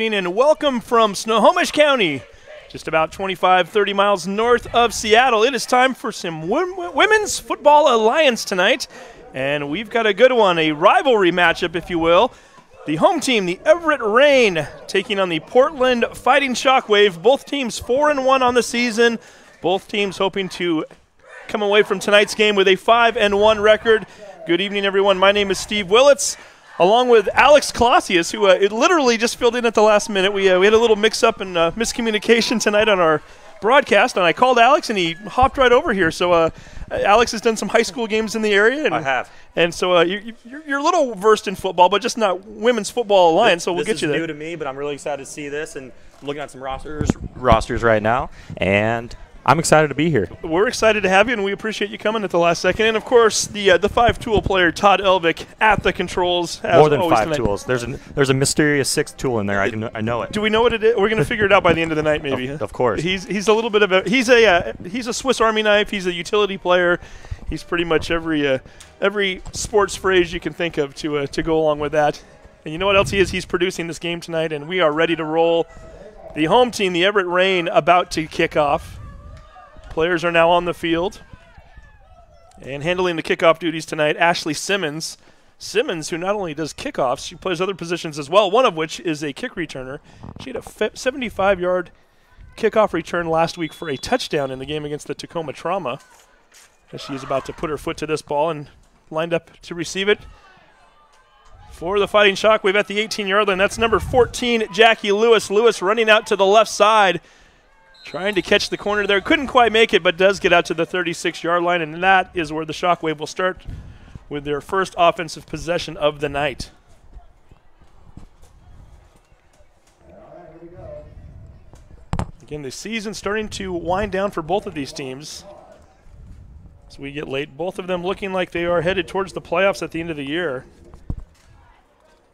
evening, and welcome from Snohomish County, just about 25-30 miles north of Seattle. It is time for some Women's Football Alliance tonight, and we've got a good one, a rivalry matchup, if you will. The home team, the Everett Reign, taking on the Portland Fighting Shockwave. Both teams 4-1 on the season. Both teams hoping to come away from tonight's game with a 5-1 record. Good evening, everyone. My name is Steve Willits, along with Alex Clausius, who literally just filled in at the last minute. We had a little mix-up and miscommunication tonight on our broadcast, and I called Alex, and he hopped right over here. So Alex has done some high school games in the area. And, I have. And so you're a little versed in football, but just not Women's Football Alliance, so we'll get you there. This is new to me, but I'm really excited to see this, and I'm looking at some rosters right now, and I'm excited to be here. We're excited to have you, and we appreciate you coming at the last second. And, of course, the 5-tool player, Todd Elvick, at the controls. More than 5 tools. There's a mysterious 6th tool in there. I know it. Do we know what it is? We're going to figure it out by the end of the night, maybe. Of course. He's a little bit of a he's a Swiss Army knife. He's a utility player. He's pretty much every sports phrase you can think of to go along with that. And you know what else he is? He's producing this game tonight, and we are ready to roll. The home team, the Everett Reign, about to kick off. Players are now on the field. And handling the kickoff duties tonight, Ashley Simmons. Simmons, who not only does kickoffs, she plays other positions as well, one of which is a kick returner. She had a 75-yard kickoff return last week for a touchdown in the game against the Tacoma Trauma. As she is about to put her foot to this ball and lined up to receive it for the Fighting Shockwave at the 18-yard line. That's number 14, Jackie Lewis. Lewis running out to the left side, trying to catch the corner there. Couldn't quite make it, but does get out to the 36-yard line, and that is where the Shockwave will start with their first offensive possession of the night. Again, the season starting to wind down for both of these teams. As we get late, both of them looking like they are headed towards the playoffs at the end of the year.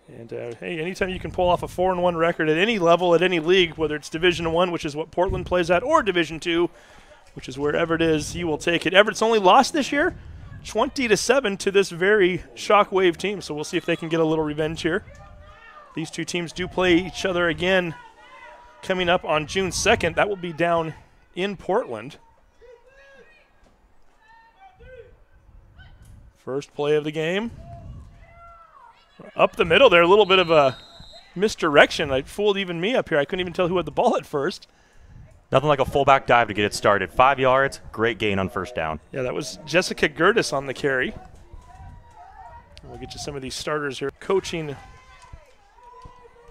And, hey, anytime you can pull off a 4-1 record at any level, at any league, whether it's Division I, which is what Portland plays at, or Division II, which is where Everett is, you will take it. Everett's only lost this year, 20-7 to this very Shockwave team, so we'll see if they can get a little revenge here. These two teams do play each other again coming up on June 2nd. That will be down in Portland. First play of the game. Up the middle there, a little bit of a misdirection. It fooled even me up here. I couldn't even tell who had the ball at first. Nothing like a fullback dive to get it started. 5 yards, great gain on first down. Yeah, that was Jessica Gertis on the carry. We'll get you some of these starters here. Coaching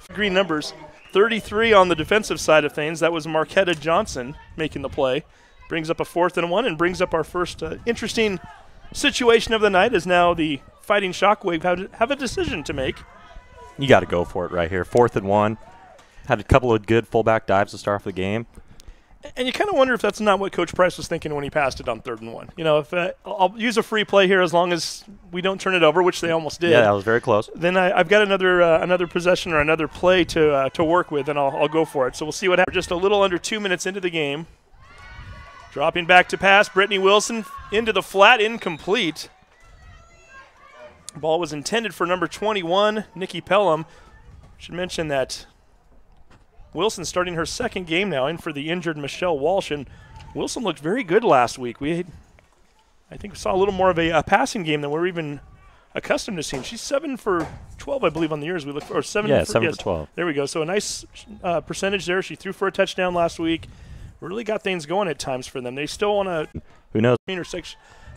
green numbers. 33 on the defensive side of things. That was Marquetta Johnson making the play. Brings up a 4th-and-1 and brings up our first interesting situation of the night, is now the Fighting Shockwave have a decision to make. You got to go for it right here. 4th-and-1. Had a couple of good fullback dives to start off the game. And you kind of wonder if that's not what Coach Price was thinking when he passed it on 3rd-and-1. You know, if I'll use a free play here as long as we don't turn it over, which they almost did. Yeah, that was very close. Then I've got another possession or another play to work with, and I'll go for it. So we'll see what happens. Just a little under 2 minutes into the game. Dropping back to pass, Brittany Wilson into the flat, incomplete. Ball was intended for number 21, Nikki Pelham. Should mention that Wilson starting her 2nd game now in for the injured Michelle Walsh, and Wilson looked very good last week. I think we saw a little more of a passing game than we're even accustomed to seeing. She's 7 for 12, I believe, on the years we look for. 7 for 12. There we go. So a nice percentage there. She threw for a touchdown last week. Really got things going at times for them. They still want to. Who knows?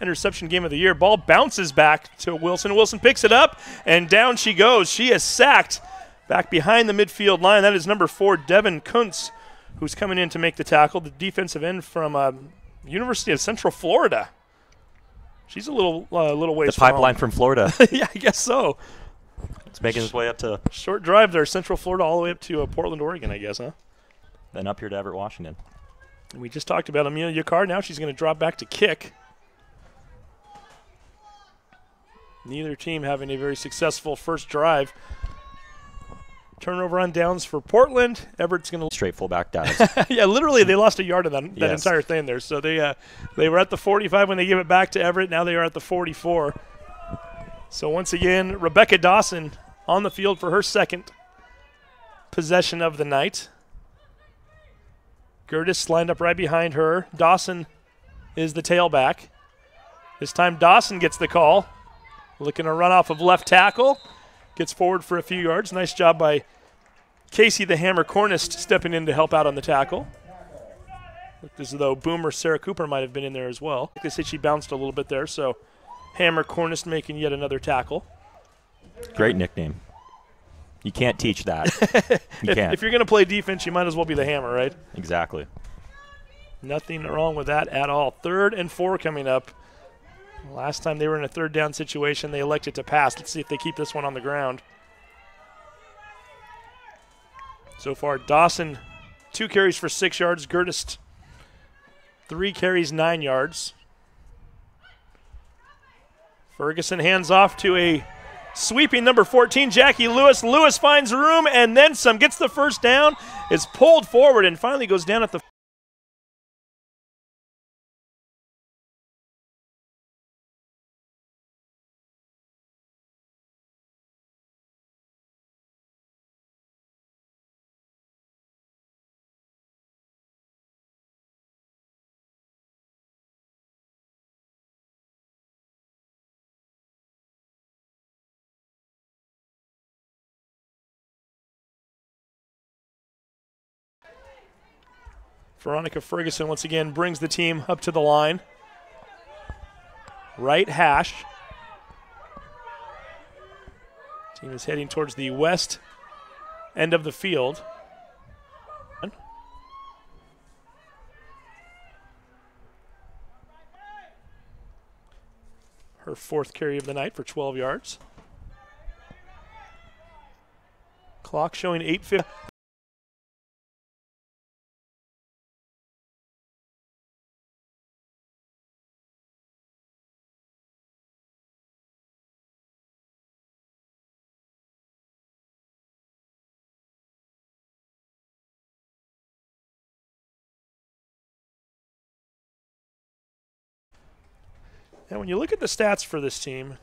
Interception game of the year. Ball bounces back to Wilson. Wilson picks it up, and down she goes. She is sacked back behind the midfield line. That is number 4, Devin Kuntz, who's coming in to make the tackle. The defensive end from University of Central Florida. She's a little ways the pipeline from Florida. Yeah, I guess so. It's making its way up to. Short drive there, Central Florida, all the way up to Portland, Oregon, I guess, huh? Then up here to Everett, Washington. And we just talked about Amelia Carr. Now she's going to drop back to kick. Neither team having a very successful first drive. Turnover on downs for Portland. Everett's going to straight fullback dives. Yeah, literally they lost a yard of that entire thing there. So they were at the 45 when they gave it back to Everett. Now they are at the 44. So once again, Rebecca Dawson on the field for her 2nd. possession of the night. Gertis lined up right behind her. Dawson is the tailback. This time Dawson gets the call. Looking to run off of left tackle. Gets forward for a few yards. Nice job by Casey the Hammer Cornist stepping in to help out on the tackle. Looked as though Boomer Sarah Cooper might have been in there as well. They say she bounced a little bit there, so Hammer Cornist making yet another tackle. Great nickname. You can't teach that. You can't. If you're going to play defense, you might as well be the Hammer, right? Exactly. Nothing wrong with that at all. 3rd and 4 coming up. Last time they were in a 3rd down situation, they elected to pass. Let's see if they keep this one on the ground. So far, Dawson, 2 carries for 6 yards. Gertis, 3 carries, 9 yards. Ferguson hands off to a sweeping number 14, Jackie Lewis. Lewis finds room and then some. Gets the first down, is pulled forward, and finally goes down at the Veronica Ferguson once again brings the team up to the line. Right hash. Team is heading towards the west end of the field. Her 4th carry of the night for 12 yards. Clock showing 8:50. And when you look at the stats for this team,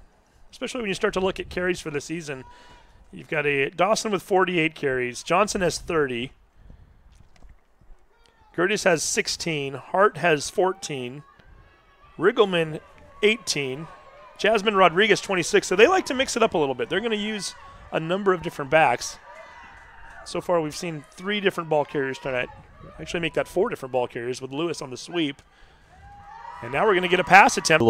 especially when you start to look at carries for the season, you've got a Dawson with 48 carries. Johnson has 30. Gertis has 16. Hart has 14. Riggleman, 18. Jasmine Rodriguez, 26. So they like to mix it up a little bit. They're going to use a number of different backs. So far we've seen 3 different ball carriers tonight. Actually make that 4 different ball carriers with Lewis on the sweep. And now we're going to get a pass attempt.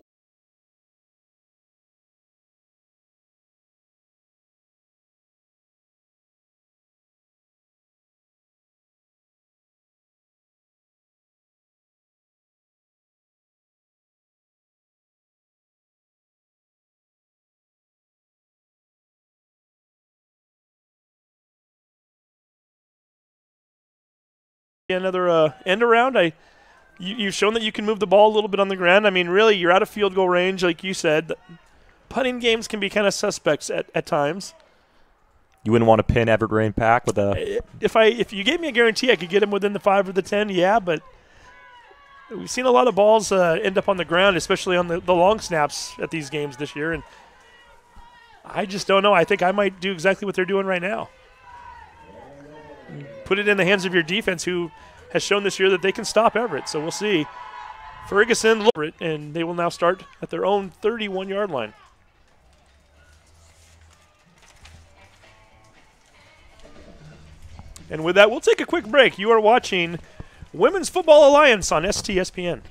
Another end around. You've shown that you can move the ball a little bit on the ground. I mean, really, you're out of field goal range, like you said. Punting games can be kind of suspects at times. You wouldn't want to pin Everett Rain Pack with a. If you gave me a guarantee I could get him within the 5 or the 10, yeah, but we've seen a lot of balls end up on the ground, especially on the long snaps at these games this year, and I just don't know. I think I might do exactly what they're doing right now. Put it in the hands of your defense, who has shown this year that they can stop Everett. So we'll see. Ferguson, and they will now start at their own 31-yard line. And with that, we'll take a quick break. You are watching Women's Football Alliance on STSPN.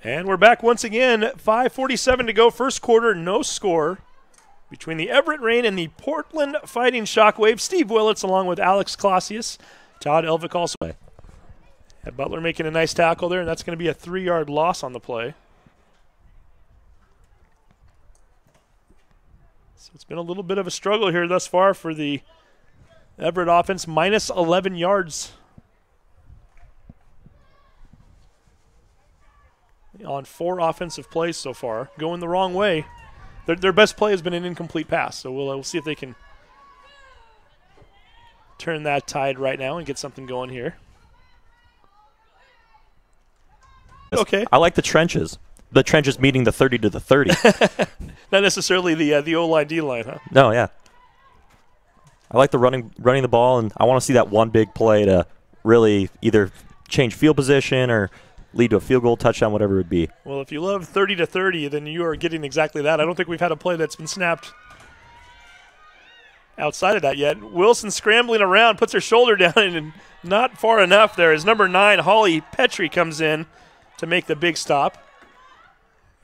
And we're back once again. 5:47 to go. First quarter, no score between the Everett Rain and the Portland Fighting Shockwave. Steve Willits along with Alex Clausius. Todd Elvick also. And Butler making a nice tackle there, and that's going to be a 3-yard loss on the play. So it's been a little bit of a struggle here thus far for the Everett offense. Minus 11 yards on 4 offensive plays so far, going the wrong way. Their best play has been an incomplete pass, so we'll see if they can turn that tide right now and get something going here. Okay. I like the trenches. The trenches meeting the 30 to the 30. Not necessarily the O-line, D-line, huh? No, yeah. I like the running the ball, and I want to see that one big play to really either change field position or lead to a field goal, touchdown, whatever it would be. Well, if you love 30 to 30, then you are getting exactly that. I don't think we've had a play that's been snapped outside of that yet. Wilson scrambling around, puts her shoulder down, and not far enough there as number 9, Holly Petrie, comes in to make the big stop.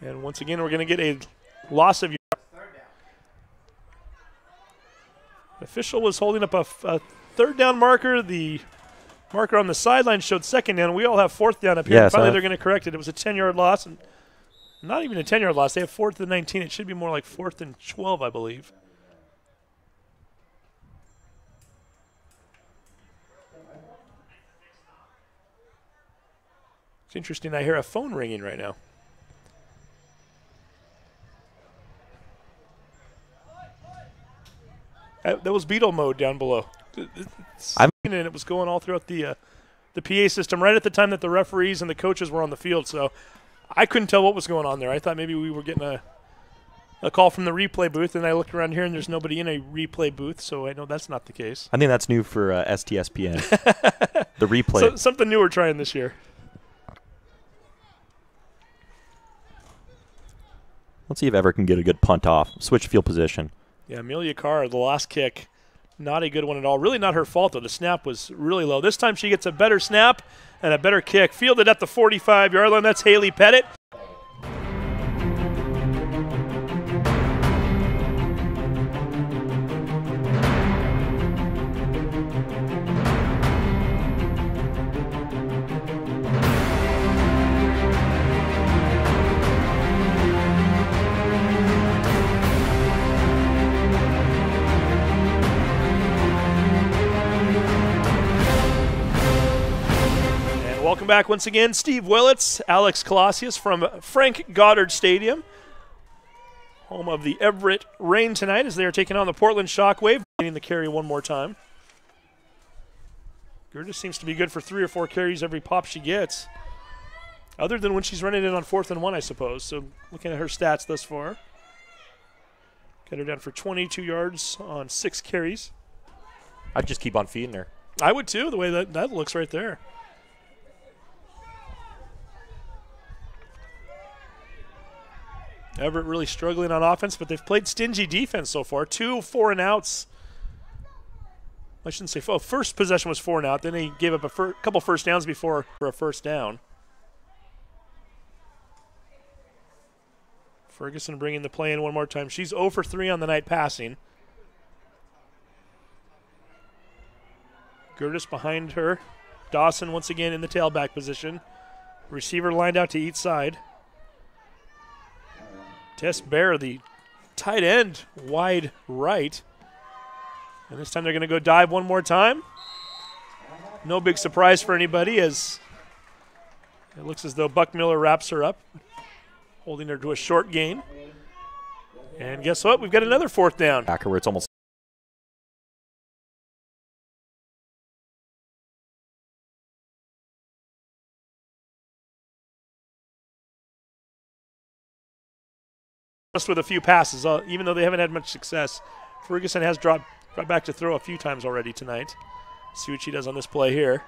And once again, we're going to get a loss of yards. The official was holding up a third down marker. The marker on the sideline showed second down. We all have fourth down up here. Yes, Finally, they're going to correct it. It was a 10-yard loss. And not even a 10-yard loss. They have 4th and 19. It should be more like 4th and 12, I believe. It's interesting. I hear a phone ringing right now. That was Beetle mode down below. And it was going all throughout the PA system right at the time that the referees and the coaches were on the field. So I couldn't tell what was going on there. I thought maybe we were getting a call from the replay booth, and I looked around here, and there's nobody in a replay booth, so I know that's not the case. I think that's new for STSPN, the replay. So, something new we're trying this year. Let's see if Everett can get a good punt off. Switch field position. Yeah, Amelia Carr, the last kick, not a good one at all. Really not her fault, though. The snap was really low. This time she gets a better snap and a better kick. Fielded at the 45-yard line. That's Haley Pettit. Welcome back once again, Steve Willits, Alex Colassius from Frank Goddard Stadium, home of the Everett Rain tonight as they are taking on the Portland Shockwave, getting the carry one more time. Gerda seems to be good for 3 or 4 carries every pop she gets, other than when she's running it on 4th and 1, I suppose. So looking at her stats thus far, get her down for 22 yards on 6 carries. I'd just keep on feeding her. I would too, the way that looks right there. Everett really struggling on offense, but they've played stingy defense so far. 2 4-and-outs. I shouldn't say first possession was 4-and-out. Then they gave up a couple first downs before for a first down. Ferguson bringing the play in one more time. She's 0 for 3 on the night passing. Gertis behind her. Dawson once again in the tailback position. Receiver lined out to each side. Tess Bear, the tight end, wide right. And this time they're going to go dive one more time. No big surprise for anybody as it looks as though Buck Miller wraps her up, holding her to a short gain. And guess what? We've got another 4th down. Back where it's almost. Just with a few passes, even though they haven't had much success. Ferguson has dropped back to throw a few times already tonight. See what she does on this play here.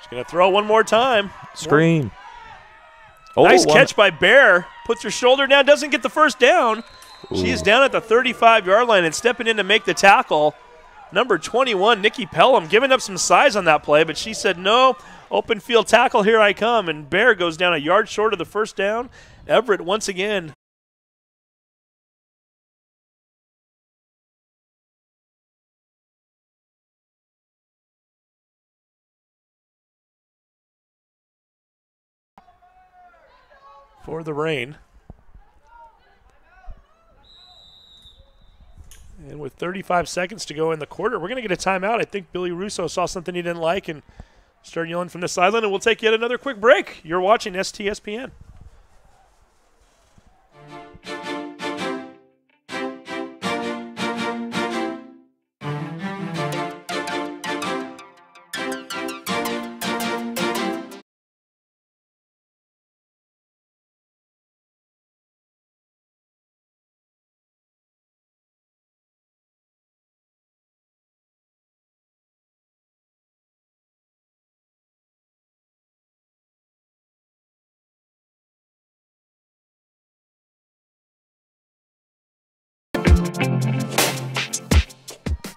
She's going to throw one more time. Screen. Nice catch by Bear. Puts her shoulder down, doesn't get the first down. Ooh. She is down at the 35-yard line and stepping in to make the tackle. Number 21, Nikki Pelham, giving up some size on that play, but she said, no, open field tackle, here I come. And Bear goes down a yard short of the first down. Everett once again. For the Rain. And with 35 seconds to go in the quarter, we're going to get a timeout. I think Billy Russo saw something he didn't like and started yelling from the sideline, and we'll take yet another quick break. You're watching STSPN.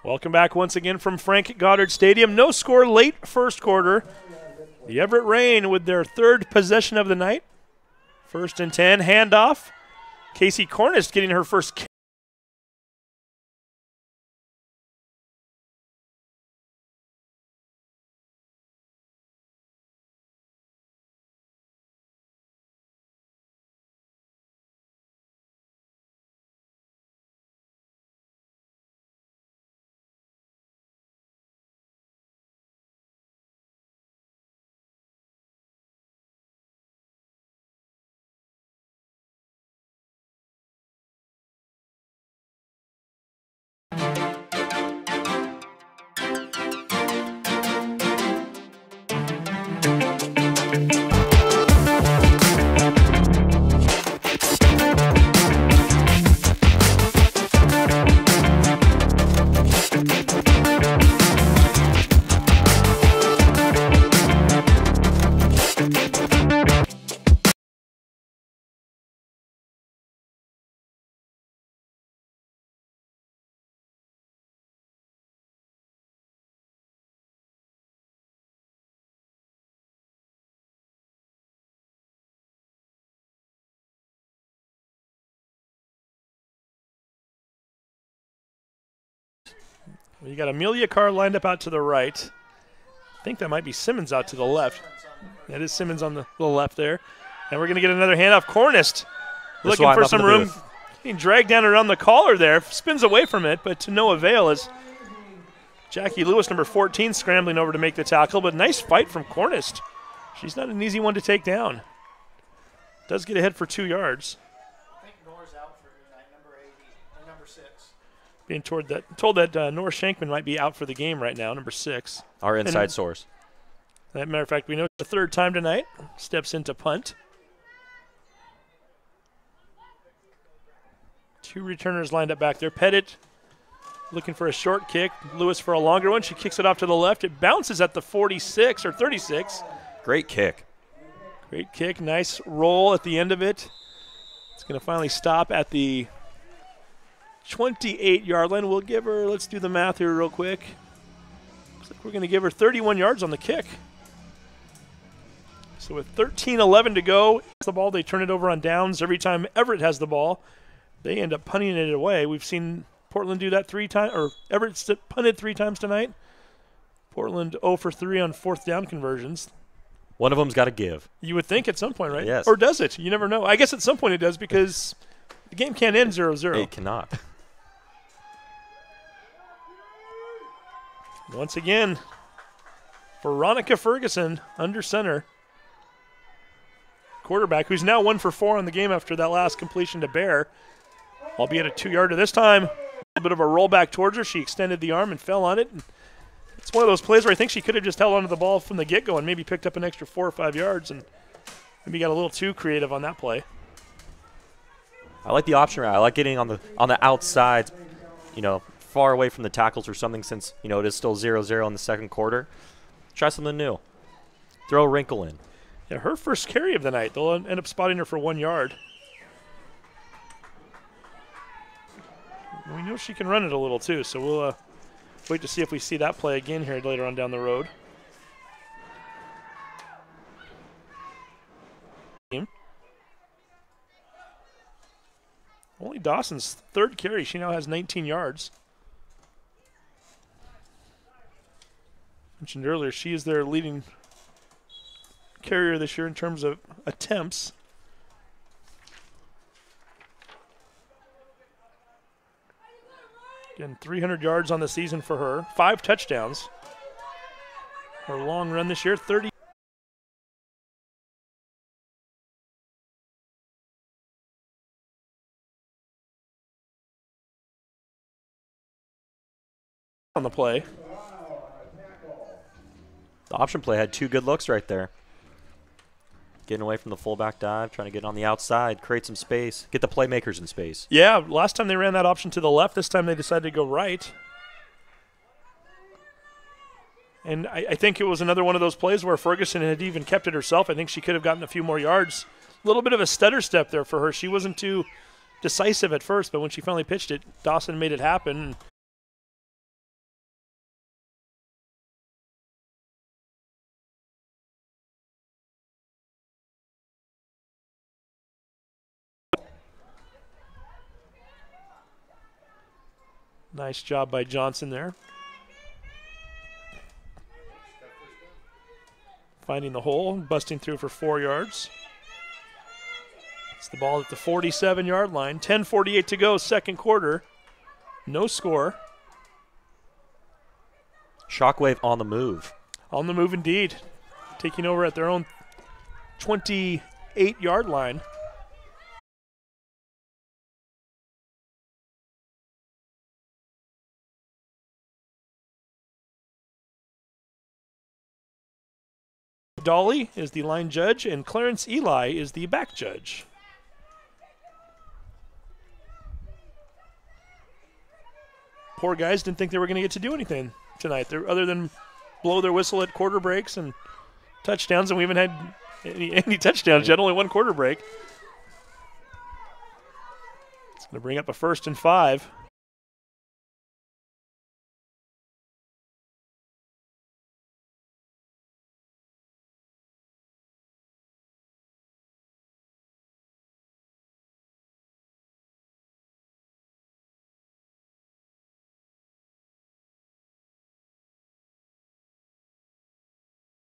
Welcome back once again from Frank Goddard Stadium. No score late first quarter. The Everett Rain with their third possession of the night. 1st and 10, handoff. Casey Cornish getting her first kick. You got Amelia Carr lined up out to the right. I think that might be Simmons out to the left. That is Simmons on the left there. And we're going to get another handoff. Cornist looking for some room. Being dragged down around the collar there. Spins away from it, but to no avail as Jackie Lewis, number 14, scrambling over to make the tackle. But nice fight from Cornist. She's not an easy one to take down. Does get ahead for 2 yards. I think Nora's out for tonight, number 80, or number 6. Being told that Nora Shankman might be out for the game right now, number 6. Our inside source. As a matter of fact, we know it's the 3rd time tonight. Steps into punt. 2 returners lined up back there. Pettit looking for a short kick. Lewis for a longer one. She kicks it off to the left. It bounces at the 46 or 36. Great kick. Great kick. Nice roll at the end of it. It's going to finally stop at the 28-yard line. We'll give her, let's do the math here real quick. Looks like we're going to give her 31 yards on the kick. So with 13:11 to go, the ball, they turn it over on downs. Every time Everett has the ball, they end up punting it away. We've seen Portland do that 3 times, or Everett punted 3 times tonight. Portland 0 for 3 on 4th down conversions. One of them's got to give. You would think at some point, right? Yes. Or does it? You never know. I guess at some point it does because the game can't end 0-0. It cannot. Once again, Veronica Ferguson under center. Quarterback, who's now 1 for 4 on the game after that last completion to Bear. Albeit a 2-yarder this time. A little bit of a rollback towards her. She extended the arm and fell on it. It's one of those plays where I think she could have just held onto the ball from the get-go and maybe picked up an extra 4 or 5 yards and maybe got a little too creative on that play. I like the option route. I like getting on the outside, far away from the tackles or something since, it is still 0-0 in the second quarter. Try something new. Throw a wrinkle in. Yeah, her first carry of the night. They'll end up spotting her for 1 yard. We know she can run it a little too, so we'll wait to see if we see that play again here later on down the road. Only Dawson's 3rd carry. She now has 19 yards. Mentioned earlier, she is their leading carrier this year in terms of attempts. Again, 300 yards on the season for her. 5 touchdowns. Her long run this year, 30. On the play. The option play had 2 good looks right there. Getting away from the fullback dive, trying to get on the outside, create some space, get the playmakers in space. Yeah, last time they ran that option to the left. This time they decided to go right. And I think it was another one of those plays where Ferguson had even kept it herself. I think she could have gotten a few more yards. A little bit of a stutter step there for her. She wasn't too decisive at first, but when she finally pitched it, Dawson made it happen. Nice job by Johnson there. Finding the hole, busting through for 4 yards. It's the ball at the 47-yard line. 10:48 to go, second quarter. No score. Shockwave on the move. On the move indeed. Taking over at their own 28-yard line. Dolly is the line judge, and Clarence Eli is the back judge. Poor guys didn't think they were going to get to do anything tonight, other than blow their whistle at quarter breaks and touchdowns, and we haven't had any touchdowns yet, only 1 quarter break. It's going to bring up a 1st and 5.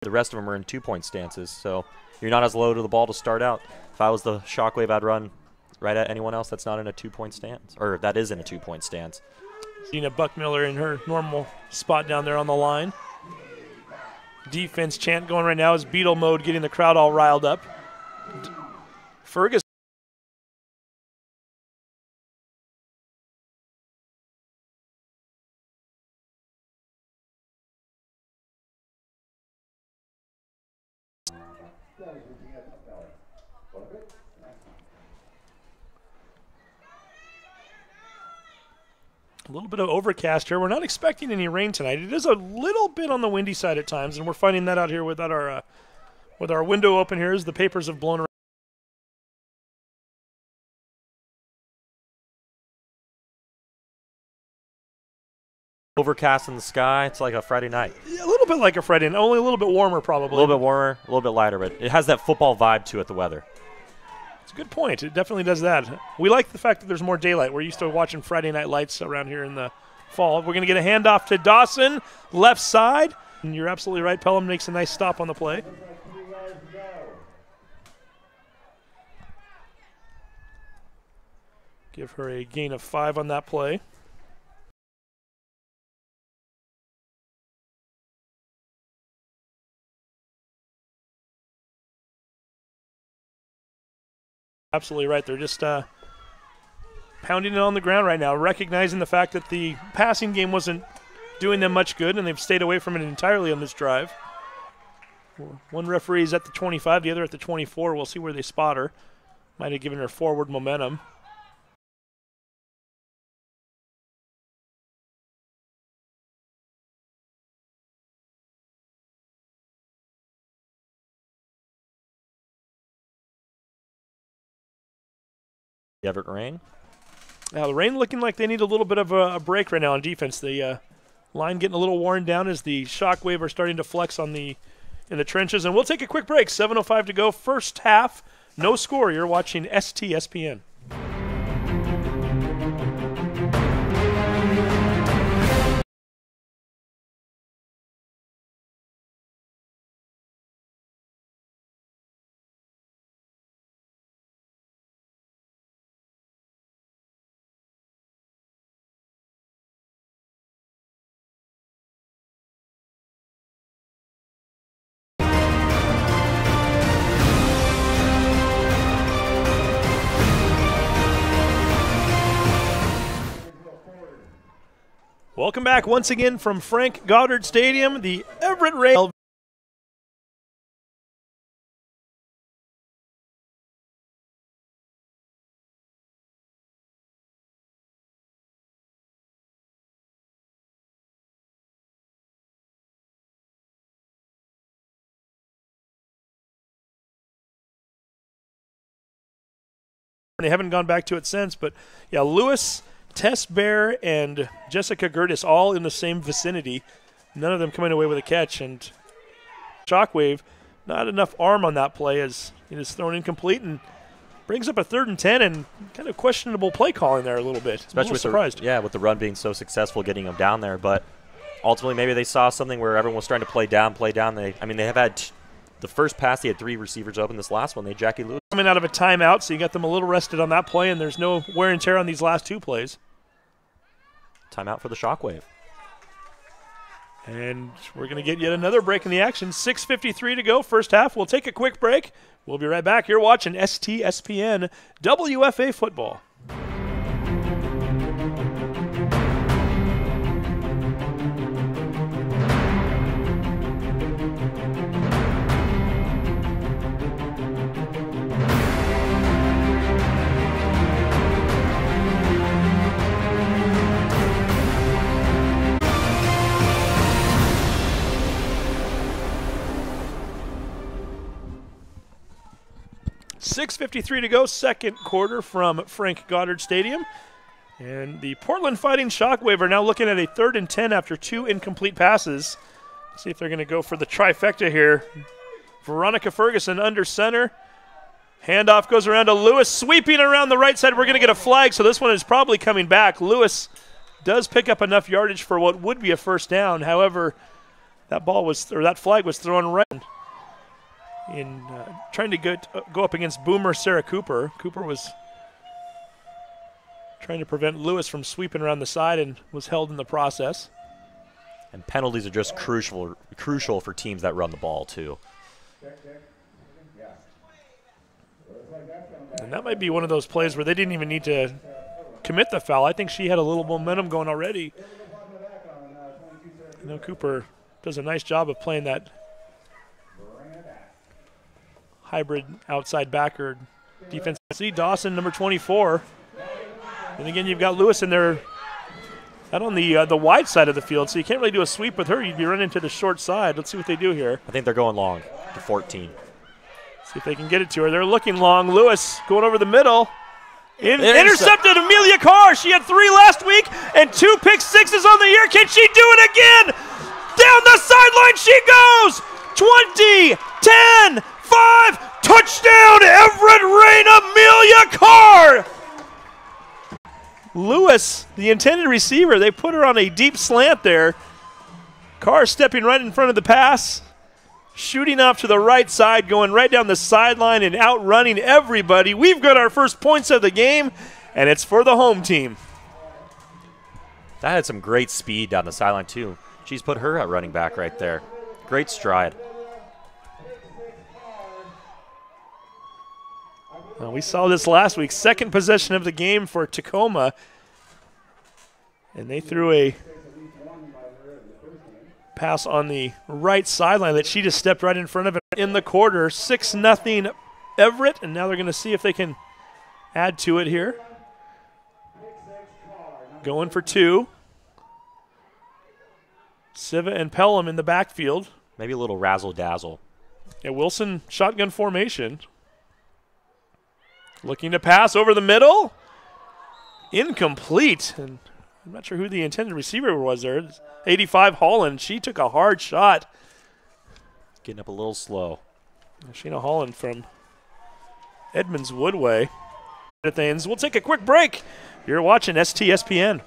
The rest of them are in 2-point stances, so you're not as low to the ball to start out. If I was the Shockwave, I'd run right at anyone else that's not in a 2-point stance, or that is in a 2-point stance. Gina Buckmiller in her normal spot down there on the line. Defense chant going right now is Beetle mode, getting the crowd all riled up. Fergus. A little bit of overcast here. We're not expecting any rain tonight. It is a little bit on the windy side at times, and we're finding that out here with our window open here as the papers have blown around. Overcast in the sky. It's like a Friday night. Yeah, a little bit like a Friday night, only a little bit warmer probably. A little bit warmer, a little bit lighter, but it has that football vibe to it, the weather. It's a good point. It definitely does that. We like the fact that there's more daylight. We're used to watching Friday night lights around here in the fall. We're going to get a handoff to Dawson, left side. And you're absolutely right. Pelham makes a nice stop on the play. Give her a gain of 5 on that play. Absolutely right. They're just pounding it on the ground right now, recognizing the fact that the passing game wasn't doing them much good, and they've stayed away from it entirely on this drive. One referee is at the 25, the other at the 24. We'll see where they spot her. Might have given her forward momentum. The Everett Rain. Now the Rain looking like they need a little bit of a break right now on defense. The line getting a little worn down as the Shockwave are starting to flex in the trenches. And we'll take a quick break. 7:05 to go. First half, no score. You're watching STSPN. Welcome back once again from Frank Goddard Stadium, the Everett Rail. They haven't gone back to it since, but yeah, Lewis, Tess Bear, and Jessica Gertis all in the same vicinity. None of them coming away with a catch, and Shockwave, not enough arm on that play as it is thrown incomplete and brings up a 3rd and 10 and kind of questionable play calling there a little bit. Especially with surprised. with the run being so successful, getting them down there. But ultimately, maybe they saw something where everyone was trying to play down. They have had the first pass. They had 3 receivers open. This last one, Jackie Lewis coming out of a timeout, so you got them a little rested on that play, and there's no wear and tear on these last 2 plays. Timeout for the Shockwave. And we're going to get yet another break in the action. 6:53 to go, first half. We'll take a quick break. We'll be right back. You're watching STSPN WFA football. .53 to go, second quarter from Frank Goddard Stadium. And the Portland Fighting Shockwave are now looking at a 3rd and 10 after 2 incomplete passes. See if they're going to go for the trifecta here. Veronica Ferguson under center. Handoff goes around to Lewis, sweeping around the right side. We're going to get a flag, so this one is probably coming back. Lewis does pick up enough yardage for what would be a first down. However, that flag was thrown right in trying to go up against Boomer Sarah Cooper. Cooper was trying to prevent Lewis from sweeping around the side and was held in the process. And penalties are just crucial for teams that run the ball too. And that might be one of those plays where they didn't even need to commit the foul. I think she had a little momentum going already. I know Cooper does a nice job of playing that hybrid outside backer defense. See Dawson, number 24. And again, you've got Lewis in there out on the wide side of the field, so you can't really do a sweep with her. You'd be running to the short side. Let's see what they do here. I think they're going long to 14. See if they can get it to her. They're looking long. Lewis going over the middle. Intercepted Amelia Carr. She had 3 last week and 2 pick sixes on the year. Can she do it again? Down the sideline she goes. 20, 10, 5, touchdown, Everett Rain, Amelia Carr. Lewis, the intended receiver, they put her on a deep slant there. Carr stepping right in front of the pass, shooting off to the right side, going right down the sideline and outrunning everybody. We've got our first points of the game, and it's for the home team. That had some great speed down the sideline, too. She's put her at running back right there. Great stride. Well, we saw this last week. Second possession of the game for Tacoma. And they threw a pass on the right sideline that she just stepped right in front of it in the quarter. 6-0 Everett. And now they're going to see if they can add to it here. Going for 2. Siva and Pelham in the backfield. Maybe a little razzle-dazzle. Yeah, Wilson shotgun formation. Looking to pass over the middle. Incomplete. And I'm not sure who the intended receiver was there. 85 Holland. She took a hard shot. Getting up a little slow. Sheena Holland from Edmonds Woodway. We'll take a quick break. You're watching STSPN.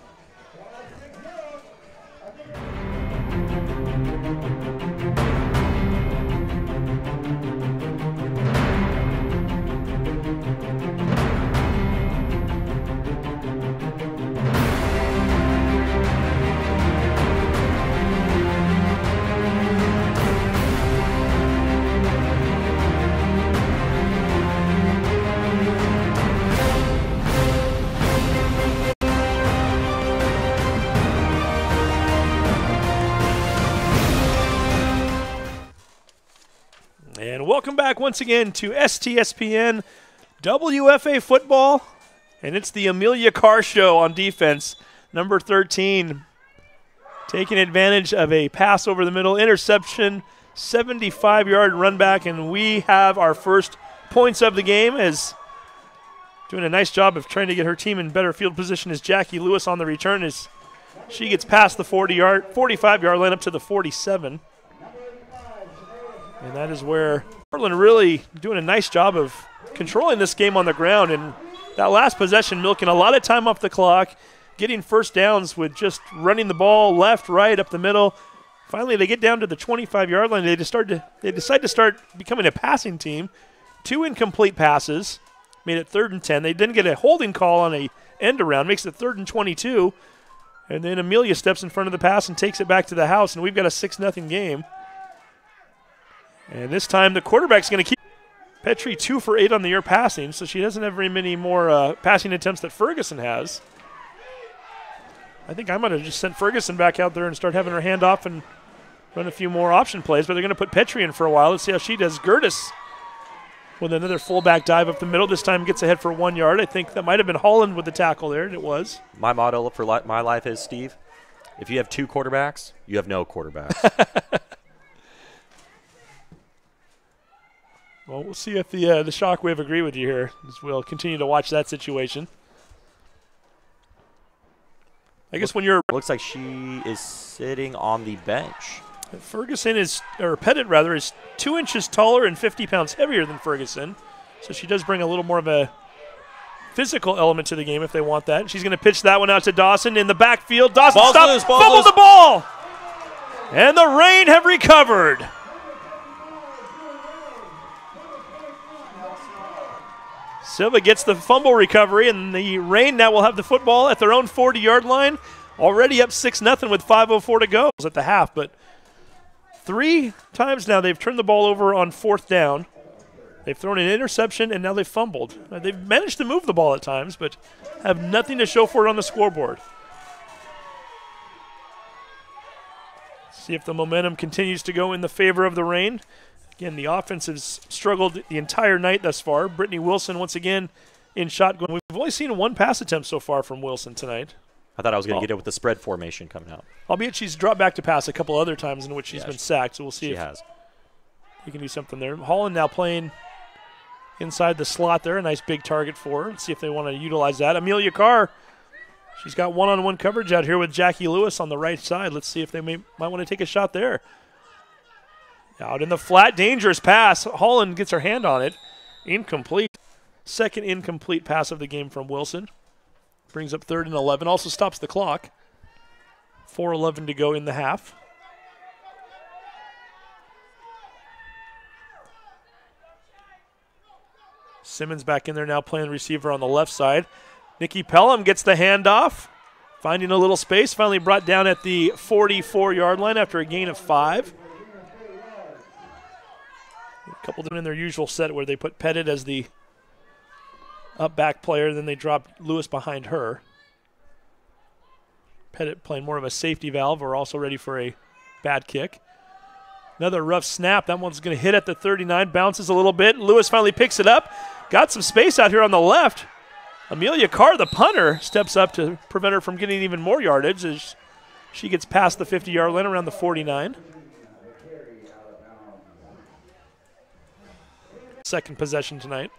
Welcome back once again to STSPN WFA football, and it's the Amelia Carr show on defense. Number 13 taking advantage of a pass over the middle, interception, 75-yard run back, and we have our first points of the game as doing a nice job of trying to get her team in better field position as Jackie Lewis on the return as she gets past the 45-yard line up to the 47. And that is where Portland really doing a nice job of controlling this game on the ground. And that last possession milking a lot of time off the clock, getting first downs with just running the ball left, right, up the middle. Finally, they get down to the 25-yard line. They decide to start becoming a passing team. 2 incomplete passes, made it 3rd and 10. They didn't get a holding call on a end around, makes it 3rd and 22. And then Amelia steps in front of the pass and takes it back to the house, and we've got a 6-0 game. And this time the quarterback's going to keep Petrie 2 for 8 on the year passing, so she doesn't have very many more passing attempts that Ferguson has. I think I might have just sent Ferguson back out there and start having her hand off and run a few more option plays, but they're going to put Petrie in for a while. Let's see how she does. Gertis with another fullback dive up the middle. This time gets ahead for 1 yard. I think that might have been Holland with the tackle there, and it was. My motto for my life is, Steve, if you have 2 quarterbacks, you have no quarterbacks. Well, we'll see if the Shockwave agree with you here, as we'll continue to watch that situation. I guess when you're... Looks like she is sitting on the bench. Ferguson is, or Pettit rather, is 2 inches taller and 50 pounds heavier than Ferguson. So she does bring a little more of a physical element to the game if they want that. She's going to pitch that one out to Dawson in the backfield. Dawson stops, fumbles the ball. And the Reign have recovered. Silva gets the fumble recovery, and the Reign now will have the football at their own 40-yard line. Already up 6-0 with 5:04 to go at the half, but 3 times now they've turned the ball over on 4th down. They've thrown an interception, and now they've fumbled. They've managed to move the ball at times, but have nothing to show for it on the scoreboard. See if the momentum continues to go in the favor of the Reign. Again, the offense has struggled the entire night thus far. Brittany Wilson once again in shotgun. We've only seen 1 pass attempt so far from Wilson tonight. I thought I was going to get it with the spread formation coming out. Albeit she's dropped back to pass a couple other times in which she's been sacked, so we'll see if he can do something there. Holland now playing inside the slot there. A nice big target for her. Let's see if they want to utilize that. Amelia Carr, she's got one-on-one coverage out here with Jackie Lewis on the right side. Let's see if they might want to take a shot there. Out in the flat, dangerous pass. Holland gets her hand on it. Incomplete. Second incomplete pass of the game from Wilson. Brings up 3rd and 11. Also stops the clock. 4:11 to go in the half. Simmons back in there now playing receiver on the left side. Nikki Pelham gets the handoff. Finding a little space. Finally brought down at the 44-yard line after a gain of 5. A couple in their usual set where they put Pettit as the up back player, then they drop Lewis behind her. Pettit playing more of a safety valve. We're also ready for a bad kick. Another rough snap. That one's going to hit at the 39. Bounces a little bit. Lewis finally picks it up. Got some space out here on the left. Amelia Carr, the punter, steps up to prevent her from getting even more yardage as she gets past the 50-yard line around the 49. Second possession tonight.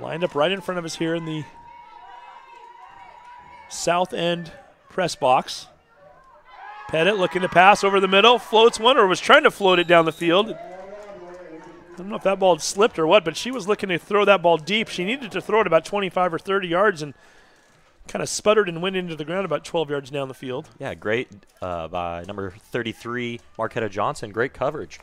Lined up right in front of us here in the south end press box. Pettit looking to pass over the middle. Floats one, or was trying to float it down the field. I don't know if that ball slipped or what, but she was looking to throw that ball deep. She needed to throw it about 25 or 30 yards and kind of sputtered and went into the ground about 12 yards down the field. Yeah, great by number 33, Marquetta Johnson. Great coverage.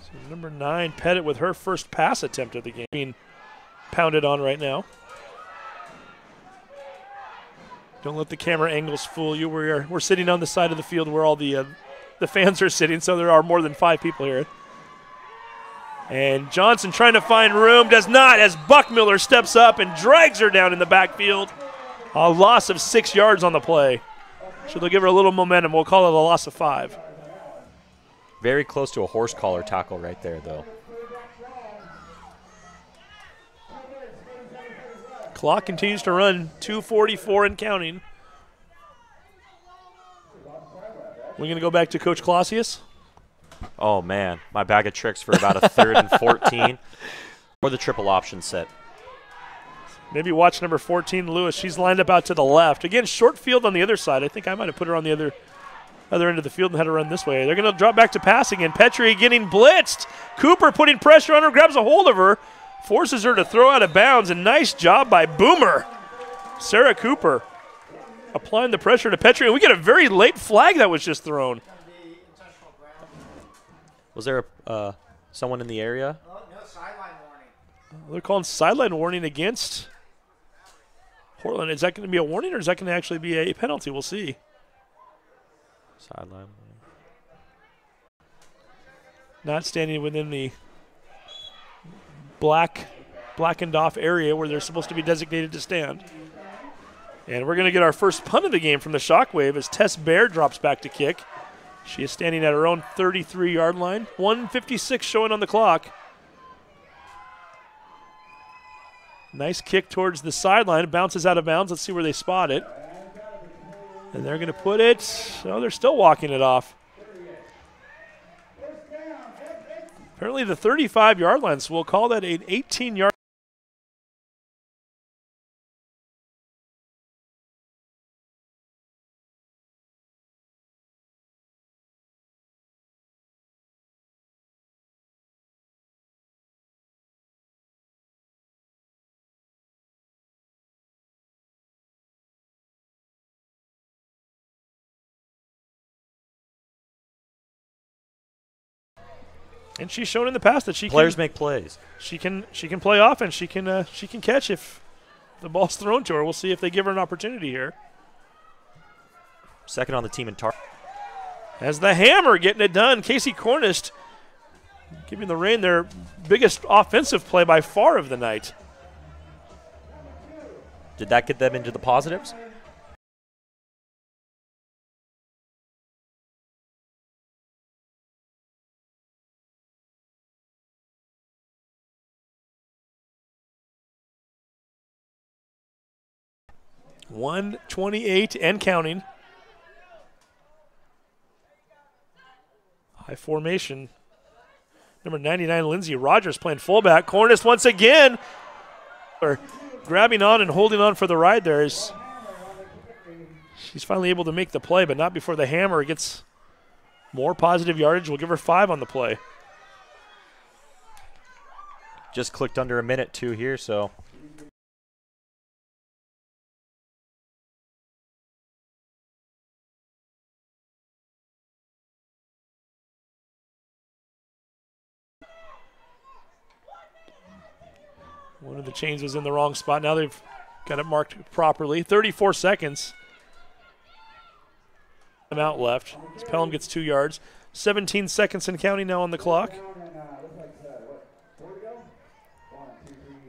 So number 9, Pettit with her first pass attempt of the game being pounded on right now. Don't let the camera angles fool you. We're sitting on the side of the field where all the fans are sitting, so there are more than 5 people here. And Johnson trying to find room, does not, as Buckmiller steps up and drags her down in the backfield. A loss of 6 yards on the play. So they'll give her a little momentum. We'll call it a loss of 5. Very close to a horse collar tackle right there, though. Clock continues to run, 2:44 and counting. We're going to go back to Coach Clausius. Oh, man. My bag of tricks for about a 3rd and 14. Or the triple option set. Maybe watch number 14, Lewis. She's lined up out to the left. Again, short field on the other side. I think I might have put her on the other end of the field and had her run this way. They're going to drop back to pass again. Petrie getting blitzed. Cooper putting pressure on her, grabs a hold of her, forces her to throw out of bounds. A nice job by Boomer. Sarah Cooper applying the pressure to Petrie. And we get a very late flag that was just thrown. Was there someone in the area? Oh, no, sideline warning. They're calling sideline warning against Portland. Is that going to be a warning or is that going to actually be a penalty? We'll see. Sideline. Not standing within the blackened off area where they're supposed to be designated to stand. And we're going to get our first punt of the game from the Shockwave as Tess Baird drops back to kick. She is standing at her own 33-yard line. 1:56 showing on the clock. Nice kick towards the sideline. It bounces out of bounds. Let's see where they spot it. And they're going to put it. Oh, they're still walking it off. Apparently the 35-yard line, so we'll call that an 18-yard. And she's shown in the past that Players make plays. She can play offense. She can catch if the ball's thrown to her. We'll see if they give her an opportunity here. Second on the team in target. As the Hammer getting it done. Casey Cornist giving the Reign their biggest offensive play by far of the night. Did that get them into the positives? .128 and counting. High formation. Number 99, Lindsey Rogers playing fullback. Cornist once again. Or grabbing on and holding on for the ride there. She's finally able to make the play, but not before the Hammer gets more positive yardage. We'll give her 5 on the play. Just clicked under a minute, too, here, so. One of the chains was in the wrong spot. Now they've got it marked properly. 34 seconds. I'm out left. As Pelham gets 2 yards. 17 seconds and counting now on the clock.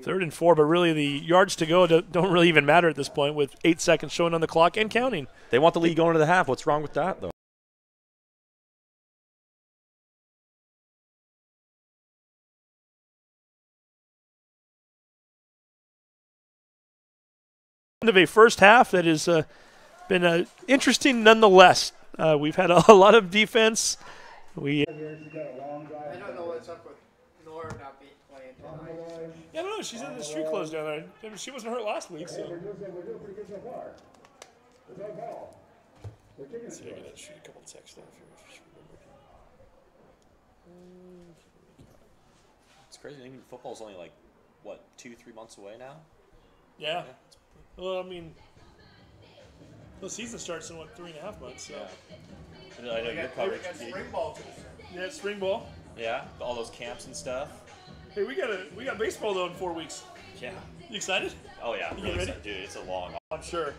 3rd and 4, but really the yards to go don't really even matter at this point with 8 seconds showing on the clock and counting. They want the lead going to the half. What's wrong with that, though? Of a first half that has been interesting nonetheless. We've had a lot of defense. I don't know what's up with Nora not being playing tonight. Yeah, no, she's in the street clothes down there. I mean, she wasn't hurt last week, so. Let's see, I gotta shoot a couple texts down here. It's crazy. I think football's only like, what, 2-3 months away now? Yeah. Well, I mean, the season starts in, 3.5 months, so. Yeah. I know your coverage. Spring ball too. Yeah, spring ball. Yeah, all those camps and stuff. Hey, we got baseball, though, in 4 weeks. Yeah. You excited? Oh, yeah. You ready? Dude, it's a long. I'm sure.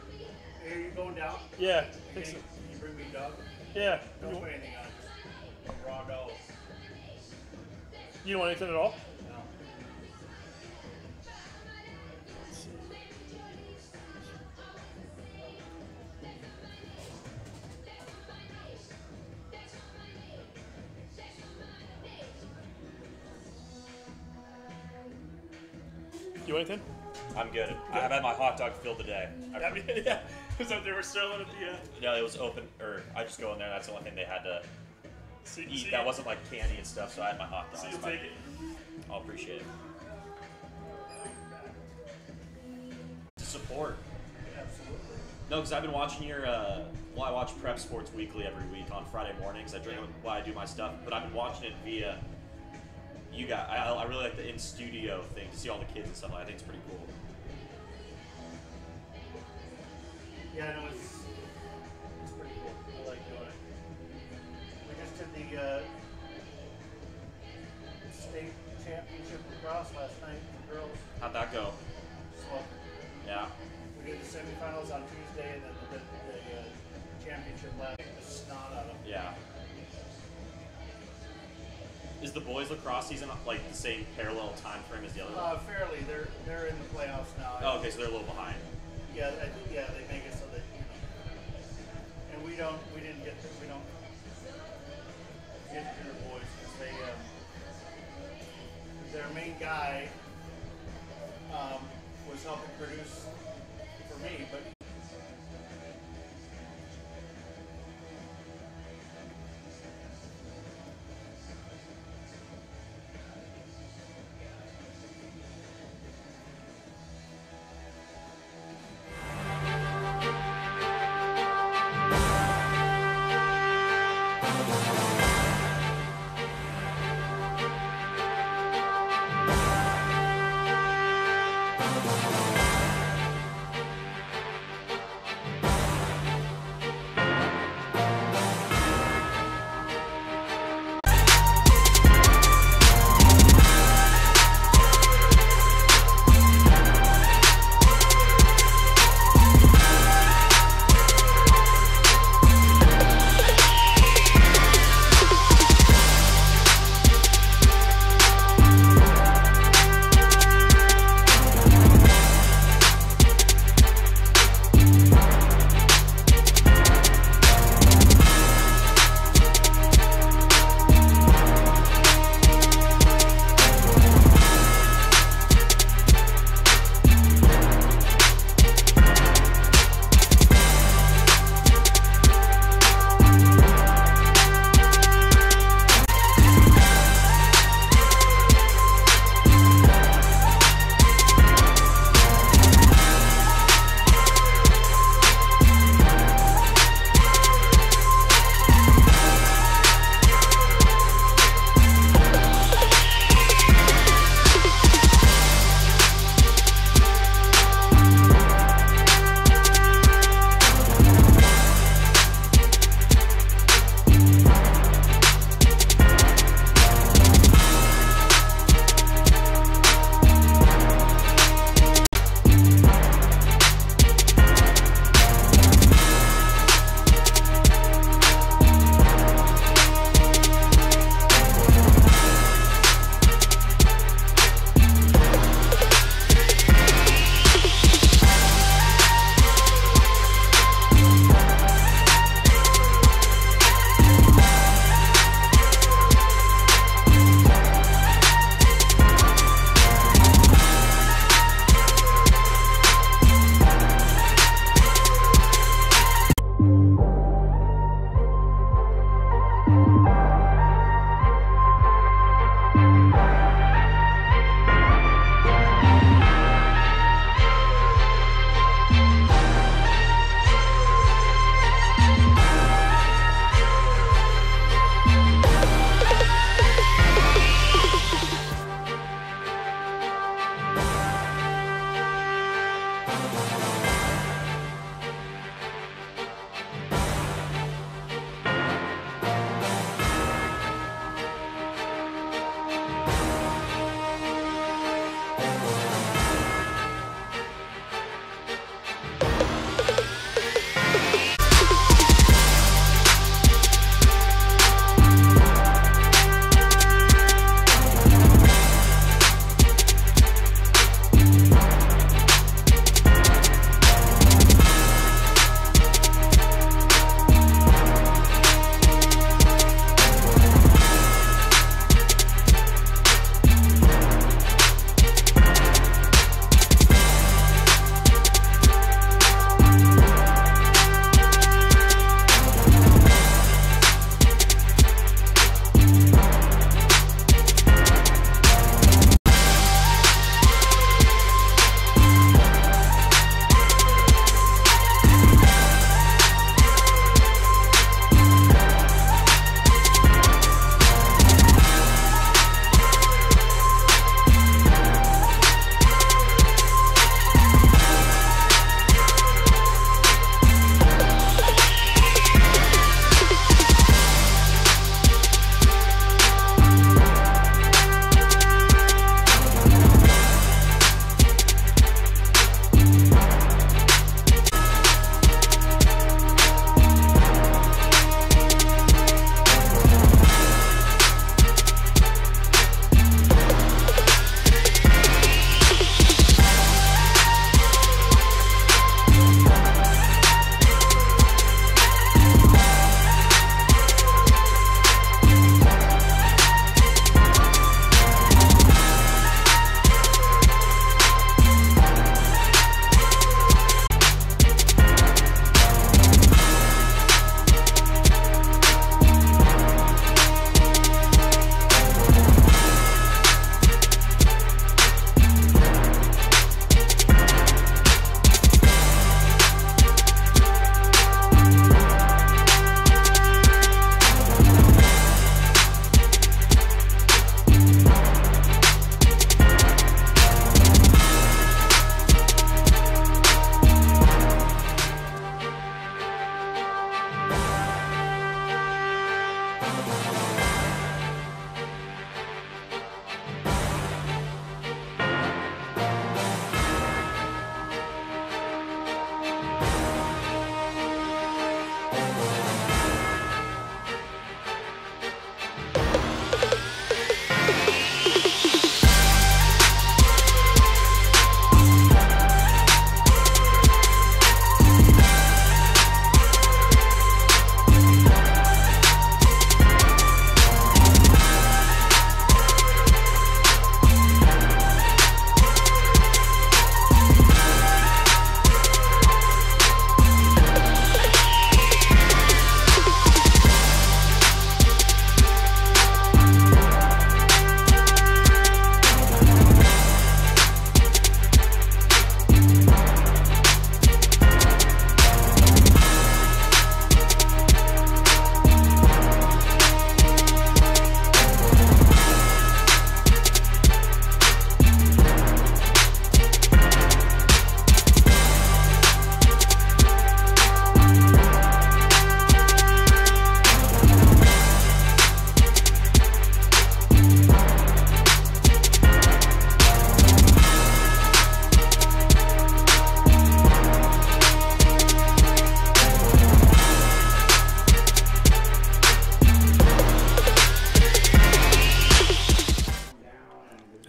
Are you going down? Yeah. Can you bring me a dog? Yeah. Don't put anything on. Just raw dog. You don't want anything at all? No. You want anything? I'm good. I've had my hot dog filled today. Yeah, because they were selling at the. No, it was open, or I just go in there. That's the only thing they had to See, eat. That wasn't like candy and stuff, so I had my hot dogs. So you'll take it. I'll appreciate it. To support. Absolutely. No, because I've been watching your. Well, I watch Prep Sports Weekly every week on Friday mornings. I drink it while I do my stuff, but I've been watching it via you guys. I really like the in studio thing to see all the kids and stuff. I think it's pretty cool. Yeah, no, it's pretty cool. I like doing it. We just did the state championship lacrosse last night for girls. How'd that go? So Yeah. we did the semifinals on Tuesday, and then the championship last week. The snot out of them. Yeah. Is the boys lacrosse season like the same parallel time frame as the other one? Fairly, they're in the playoffs now. Oh, okay, so they're a little behind. Yeah, I think they make it so that and we don't get junior boys because their main guy was helping produce for me, but.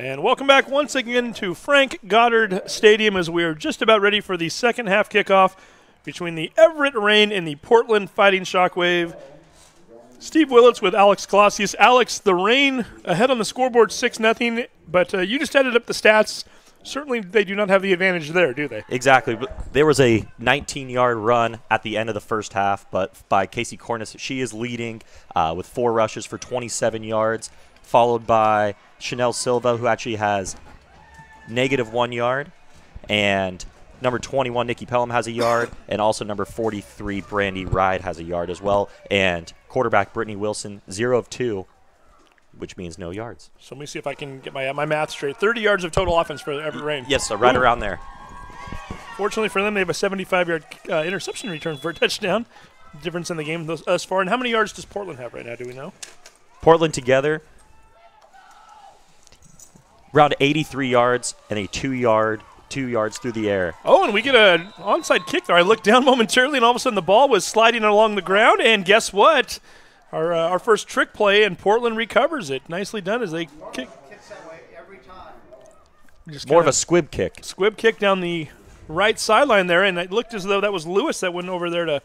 And welcome back once again to Frank Goddard Stadium as we are just about ready for the second half kickoff between the Everett Reign and the Portland Fighting Shockwave. Steve Willits with Alex Colassius. Alex, the Reign ahead on the scoreboard 6-0, but you just added up the stats. Certainly they do not have the advantage there, do they? Exactly. There was a 19-yard run at the end of the first half, but by Casey Cornish. She is leading with 4 rushes for 27 yards, followed by Chanel Silva, who actually has -1 yard, and number 21, Nikki Pelham, has a yard, and also number 43, Brandy Ride, has a yard as well, and quarterback Brittany Wilson, 0 of 2, which means no yards. So let me see if I can get my math straight. 30 yards of total offense for Everett Reign. Yes, so right around there. Fortunately for them, they have a 75-yard interception return for a touchdown. Difference in the game thus far. And how many yards does Portland have right now, do we know? Portland together, around 83 yards and a 2 yards through the air. Oh, and we get an onside kick there. I looked down momentarily, and all of a sudden the ball was sliding along the ground. And guess what? Our first trick play, and Portland recovers it. Nicely done as they kick. More of a squib kick. Squib kick down the right sideline there, and it looked as though that was Lewis that went over there to